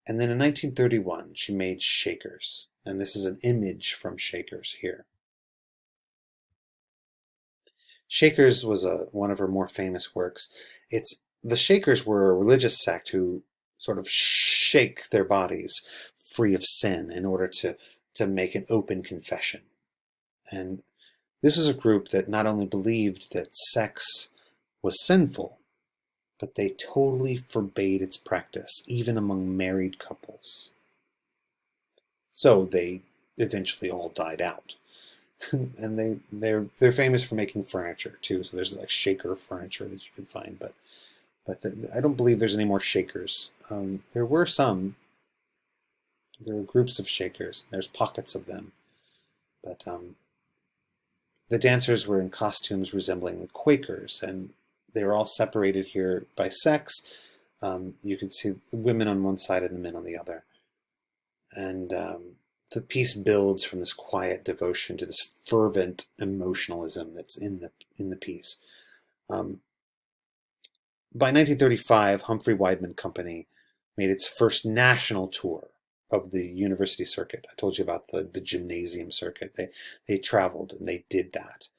And then in 1931, she made Shakers. And this is an image from Shakers here. Shakers was one of her more famous works. The Shakers were a religious sect who sort of shake their bodies free of sin in order to make an open confession. And this is a group that not only believed that sex was sinful, but they totally forbade its practice, even among married couples. So they eventually all died out. And they're famous for making furniture too. So there's like shaker furniture that you can find, but I don't believe there's any more Shakers. There were some. There were groups of Shakers. There's pockets of them, but the dancers were in costumes resembling the Quakers, and they were all separated here by sex. You can see the women on one side and the men on the other, and the piece builds from this quiet devotion to this fervent emotionalism that's in the piece. By 1935, Humphrey Weidman Company made its first national tour of the university circuit. I told you about the gymnasium circuit. They traveled and they did that.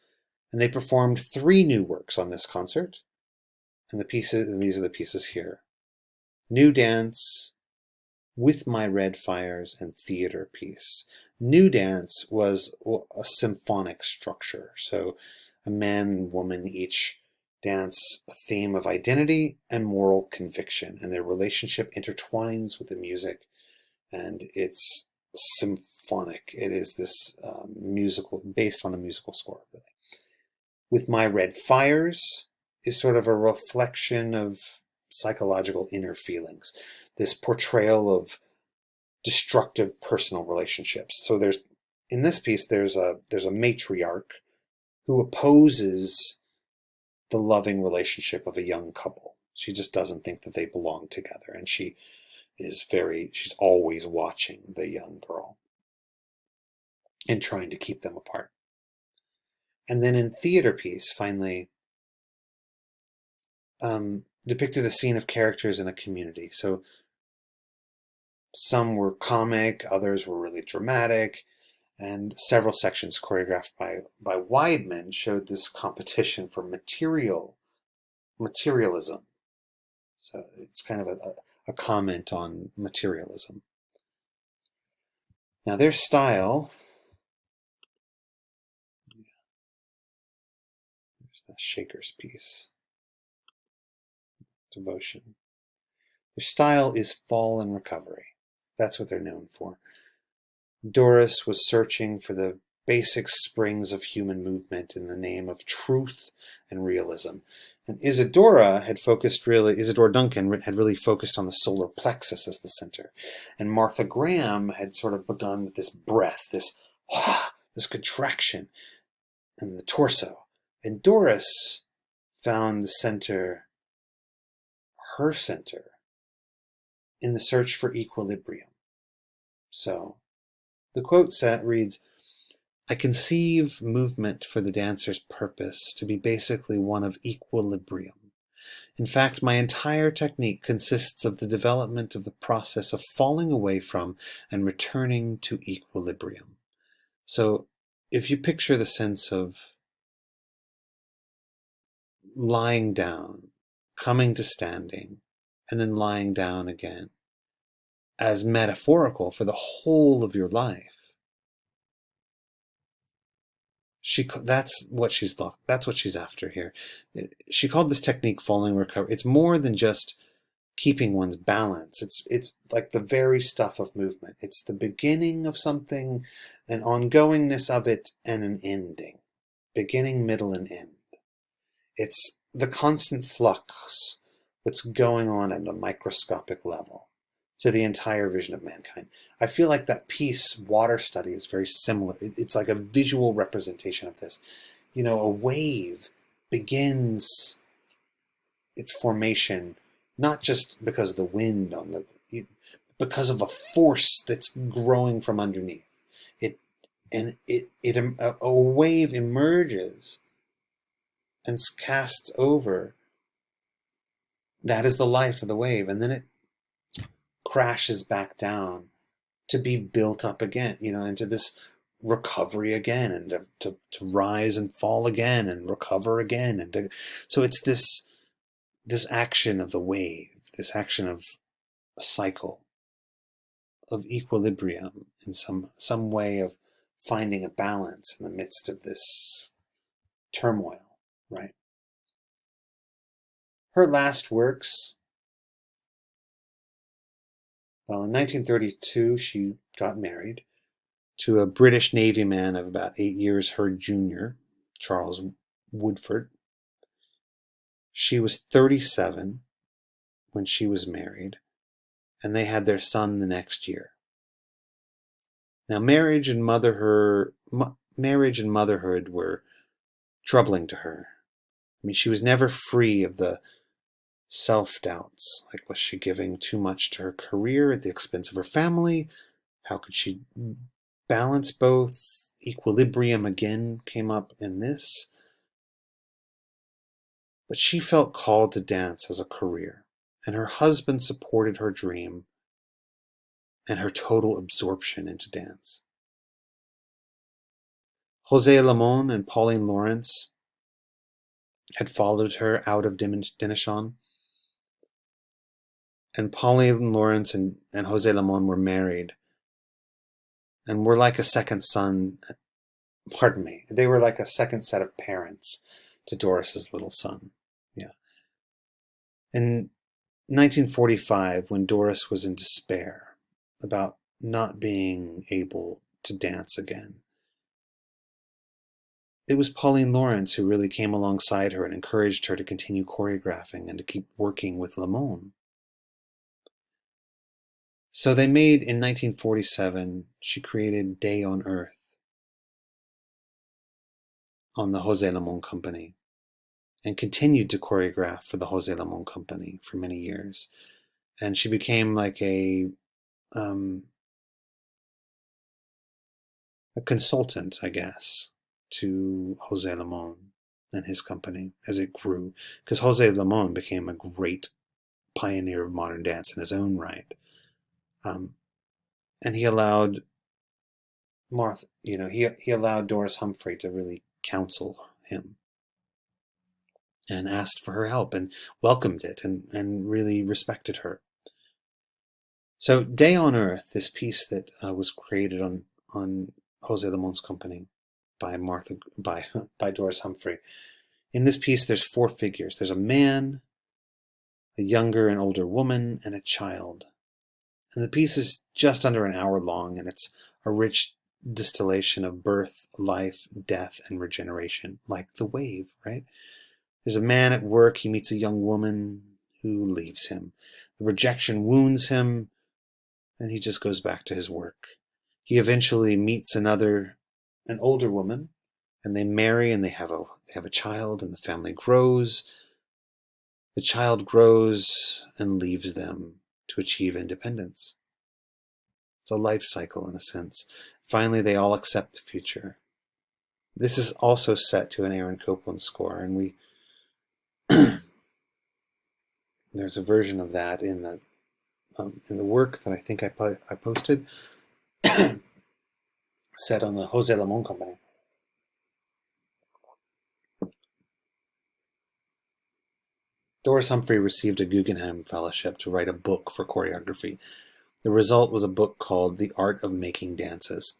And they performed 3 new works on this concert. And these are the pieces here: New Dance, With My Red Fires, and Theater Piece. New Dance was a symphonic structure. So a man and woman each dance a theme of identity and moral conviction, and their relationship intertwines with the music, and it's symphonic. It is this musical, based on a musical score, really. With My Red Fires is sort of a reflection of psychological inner feelings, this portrayal of destructive personal relationships. So in this piece there's a matriarch who opposes the loving relationship of a young couple. She just doesn't think that they belong together, and she's always watching the young girl and trying to keep them apart. And then in Theater Piece, finally, depicted a scene of characters in a community. So some were comic, others were really dramatic, and several sections choreographed by Weidman showed this competition for materialism. So it's kind of a comment on materialism. Now their style, there's the Shakers piece, Devotion. Their style is fall and recovery. That's what they're known for. Doris was searching for the basic springs of human movement in the name of truth and realism. And Isadora Duncan had really focused on the solar plexus as the center. And Martha Graham had sort of begun with this breath, this contraction in the torso. And Doris found her center, in the search for equilibrium. So the quote reads, I conceive movement for the dancer's purpose to be basically one of equilibrium. In fact, my entire technique consists of the development of the process of falling away from and returning to equilibrium. So if you picture the sense of lying down, coming to standing, and then lying down again, as metaphorical for the whole of your life, that's what she's after here. She called this technique falling recovery. It's more than just keeping one's balance. It's like the very stuff of movement. It's the beginning of something, an ongoingness of it, and an ending. Beginning, middle, and end. It's the constant flux that's going on at a microscopic level to the entire vision of mankind. I feel like that piece, Water Study, is very similar. It's like a visual representation of this. You know, a wave begins its formation not just because of the wind because of a force that's growing from underneath. A wave emerges and casts over. That is the life of the wave, and then it crashes back down to be built up again, into this recovery again, and to rise and fall again and recover again, so it's this action of the wave, this action of a cycle of equilibrium, in some way of finding a balance in the midst of this turmoil, right? Her last works, well, in 1932, she got married to a British Navy man of about 8 years her junior, Charles Woodford. She was 37 when she was married, and they had their son the next year. Now, marriage and motherhood were troubling to her. I mean, she was never free of the self-doubts. Like, was she giving too much to her career at the expense of her family? How could she balance both? Equilibrium again came up in this. But she felt called to dance as a career, and her husband supported her dream and her total absorption into dance. José Limón and Pauline Lawrence had followed her out of Dineishon, and Pauline Lawrence and José Limón were married and were like a second son. Pardon me. They were like a second set of parents to Doris's little son. Yeah. In 1945, when Doris was in despair about not being able to dance again, it was Pauline Lawrence who really came alongside her and encouraged her to continue choreographing and to keep working with Limón. So they made, in 1947, she created Day on Earth on the José Limón Company, and continued to choreograph for the José Limón Company for many years. And she became like a consultant, I guess, to José Limón and his company as it grew, because José Limón became a great pioneer of modern dance in his own right. And he allowed he allowed Doris Humphrey to really counsel him, and asked for her help and welcomed it, and really respected her. So Day on Earth, this piece that was created on José Limón's company by Doris Humphrey. In this piece, there's 4 figures. There's a man, a younger and older woman, and a child. And the piece is just under an hour long, and it's a rich distillation of birth, life, death, and regeneration, like the wave, right? There's a man at work. He meets a young woman who leaves him. The rejection wounds him, and he just goes back to his work. He eventually meets an older woman, and they marry, and they have a child, and the family grows. The child grows and leaves them to achieve independence. It's a life cycle in a sense. Finally, they all accept the future. This is also set to an Aaron Copland score, and we there's a version of that in the work that I think I posted, set on the Jose Limon Company. Doris Humphrey received a Guggenheim Fellowship to write a book for choreography. The result was a book called The Art of Making Dances.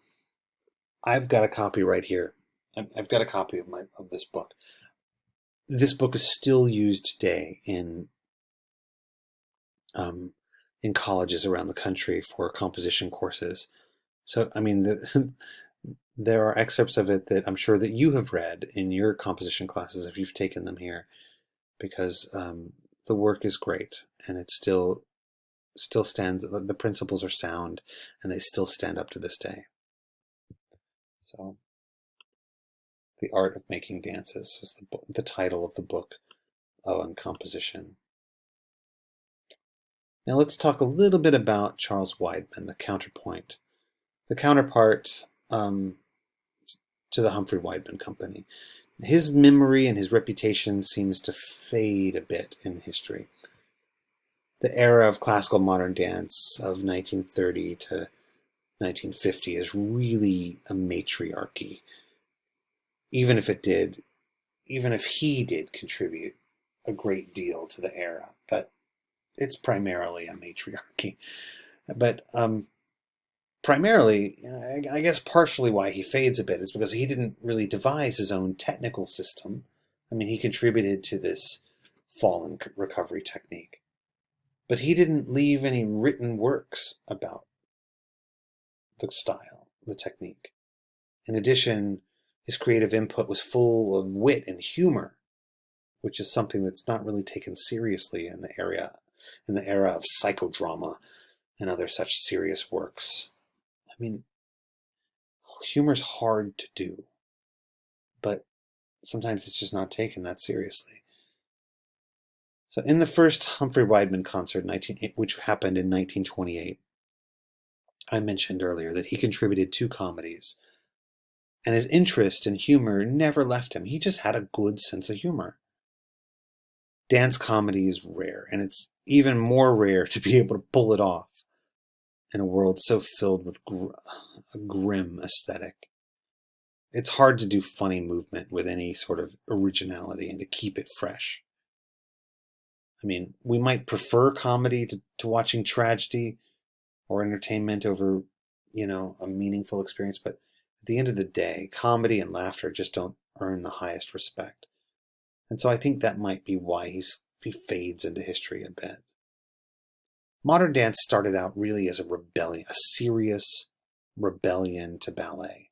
I've got a copy right here. I've got a copy of this book. This book is still used today in colleges around the country for composition courses. So, I mean, there are excerpts of it that I'm sure that you have read in your composition classes if you've taken them here, because the work is great and it still stands. The principles are sound and they still stand up to this day. So, The Art of Making Dances is the title of the book on composition. Now let's talk a little bit about Charles Weidman, the counterpoint, the counterpart to the Humphrey Weidman Company. His memory and his reputation seems to fade a bit in history. The era of classical modern dance of 1930 to 1950 is really a matriarchy. Even if he did contribute a great deal to the era, but it's primarily a matriarchy. But primarily, I guess partially why he fades a bit is because he didn't really devise his own technical system. I mean, he contributed to this fall and recovery technique, but he didn't leave any written works about the style, the technique. In addition, his creative input was full of wit and humor, which is something that's not really taken seriously in the era of psychodrama and other such serious works. I mean, humor's hard to do, but sometimes it's just not taken that seriously. So in the first Humphrey Weidman concert, which happened in 1928, I mentioned earlier that he contributed 2 comedies, and his interest in humor never left him. He just had a good sense of humor. Dance comedy is rare, and it's even more rare to be able to pull it off in a world so filled with a grim aesthetic. It's hard to do funny movement with any sort of originality and to keep it fresh. I mean, we might prefer comedy to watching tragedy or entertainment over, a meaningful experience, but at the end of the day, comedy and laughter just don't earn the highest respect. And so I think that might be why he fades into history a bit. Modern dance started out really as a rebellion, a serious rebellion to ballet.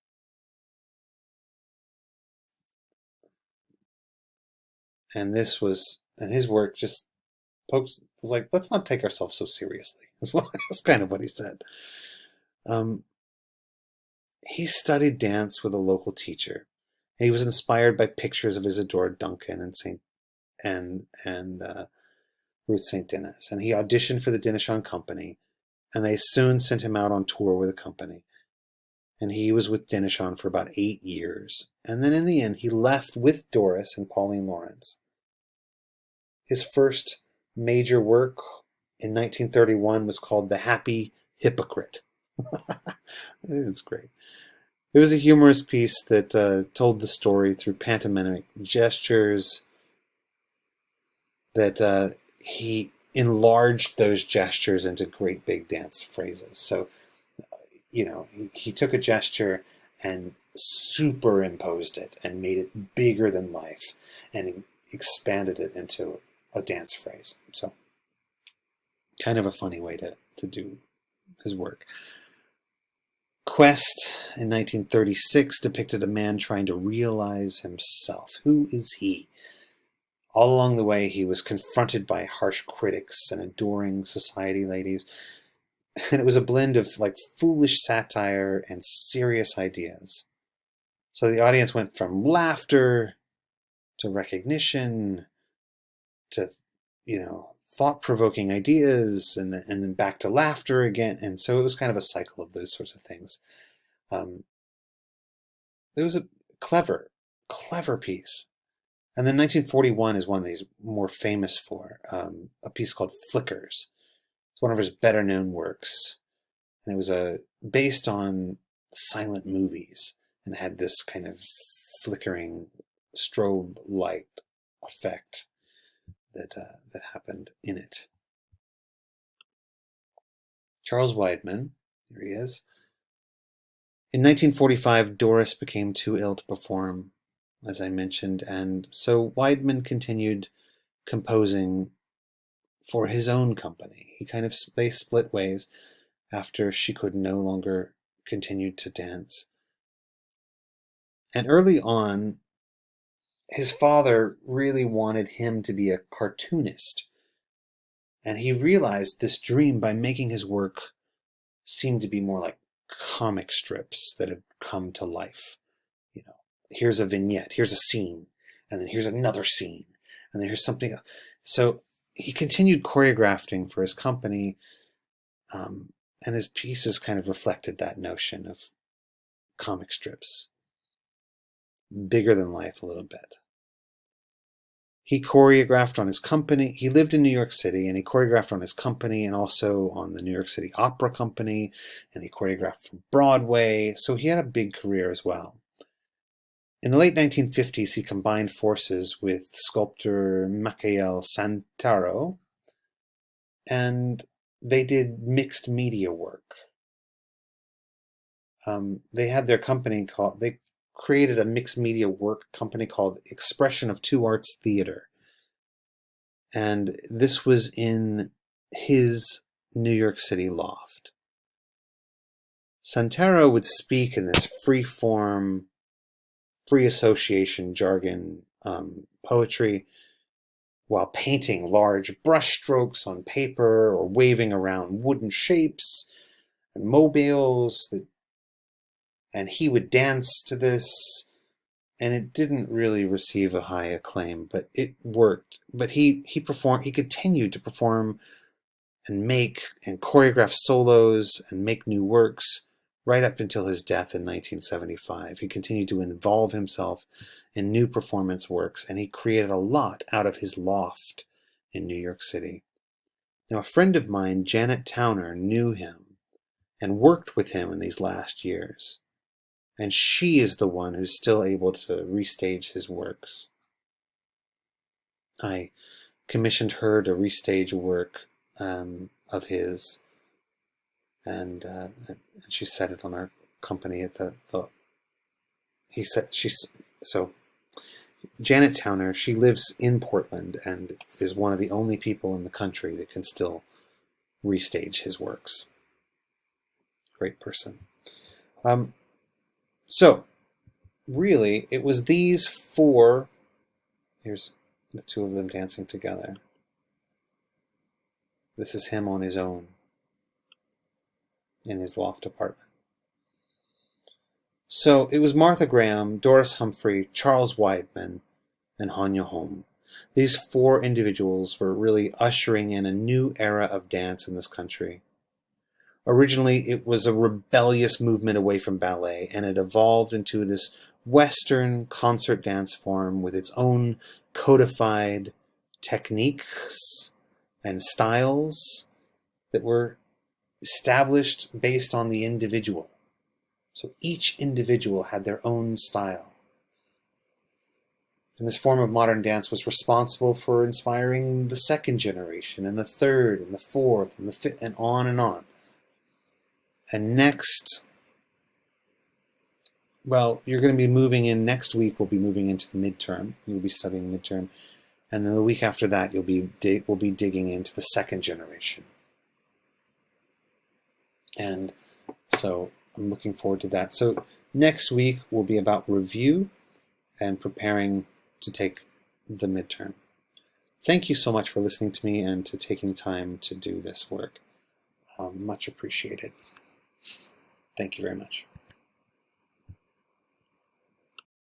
And his work just was like, let's not take ourselves so seriously. That's kind of what he said. He studied dance with a local teacher. He was inspired by pictures of Isadora Duncan and Ruth St. Denis, and he auditioned for the Dineshon Company, and they soon sent him out on tour with the company. And he was with Dineshon for about 8 years, and then in the end he left with Doris and Pauline Lawrence. His first major work in 1931 was called The Happy Hypocrite. It's great. It was a humorous piece that told the story through pantomimic gestures, that he enlarged those gestures into great big dance phrases. So, he took a gesture and superimposed it and made it bigger than life and expanded it into a dance phrase. So, kind of a funny way to do his work. Quest in 1936 depicted a man trying to realize himself. Who is he? All along the way, he was confronted by harsh critics and adoring society ladies. And it was a blend of foolish satire and serious ideas. So the audience went from laughter to recognition to, thought-provoking ideas, and then back to laughter again. And so it was kind of a cycle of those sorts of things. There was clever piece. And then 1941 is one that he's more famous for, a piece called Flickers. It's one of his better known works. And it was based on silent movies and had this kind of flickering strobe light effect that happened in it. Charles Weidman, here he is. In 1945, Doris became too ill to perform, as I mentioned, and so Weidman continued composing for his own company. They split ways after she could no longer continue to dance. And early on, his father really wanted him to be a cartoonist. And he realized this dream by making his work seem to be more like comic strips that have come to life. You know, here's a vignette, here's a scene, and then here's another scene, and then here's something else. So he continued choreographing for his company, and his pieces kind of reflected that notion of comic strips. Bigger than life a little bit. He choreographed on his company. He lived in New York City, and he choreographed on his company and also on the New York City Opera Company, and he choreographed for Broadway, so he had a big career as well. In the late 1950s, he combined forces with sculptor Michael Santaro, and they did mixed media work. They had their company they created a mixed media work company called Expression of Two Arts Theater. And this was in his New York City loft. Santaro would speak in this free-form, free association jargon poetry while painting large brushstrokes on paper or waving around wooden shapes and mobiles and he would dance to this, and it didn't really receive a high acclaim, but it worked. But he continued to perform and make and choreograph solos and make new works right up until his death in 1975. He continued to involve himself in new performance works, and he created a lot out of his loft in New York City. Now, a friend of mine, Janet Towner, knew him and worked with him in these last years. And she is the one who's still able to restage his works. I commissioned her to restage work of his, and she set it on our company at so Janet Towner, she lives in Portland and is one of the only people in the country that can still restage his works. Great person. So, really, it was these four. Here's the two of them dancing together. This is him on his own in his loft apartment. So, it was Martha Graham, Doris Humphrey, Charles Weidman, and Hanya Holm. These four individuals were really ushering in a new era of dance in this country. Originally, it was a rebellious movement away from ballet, and it evolved into this Western concert dance form with its own codified techniques and styles that were established based on the individual. So each individual had their own style. And this form of modern dance was responsible for inspiring the second generation, and the third, and the fourth, and the fifth, and on and on. And next, well, you're going to be moving in, next week we'll be moving into the midterm. You'll be studying midterm. And then the week after that, we'll be digging into the second generation. And so I'm looking forward to that. So next week will be about review and preparing to take the midterm. Thank you so much for listening to me and to taking time to do this work. Much appreciated. Thank you very much.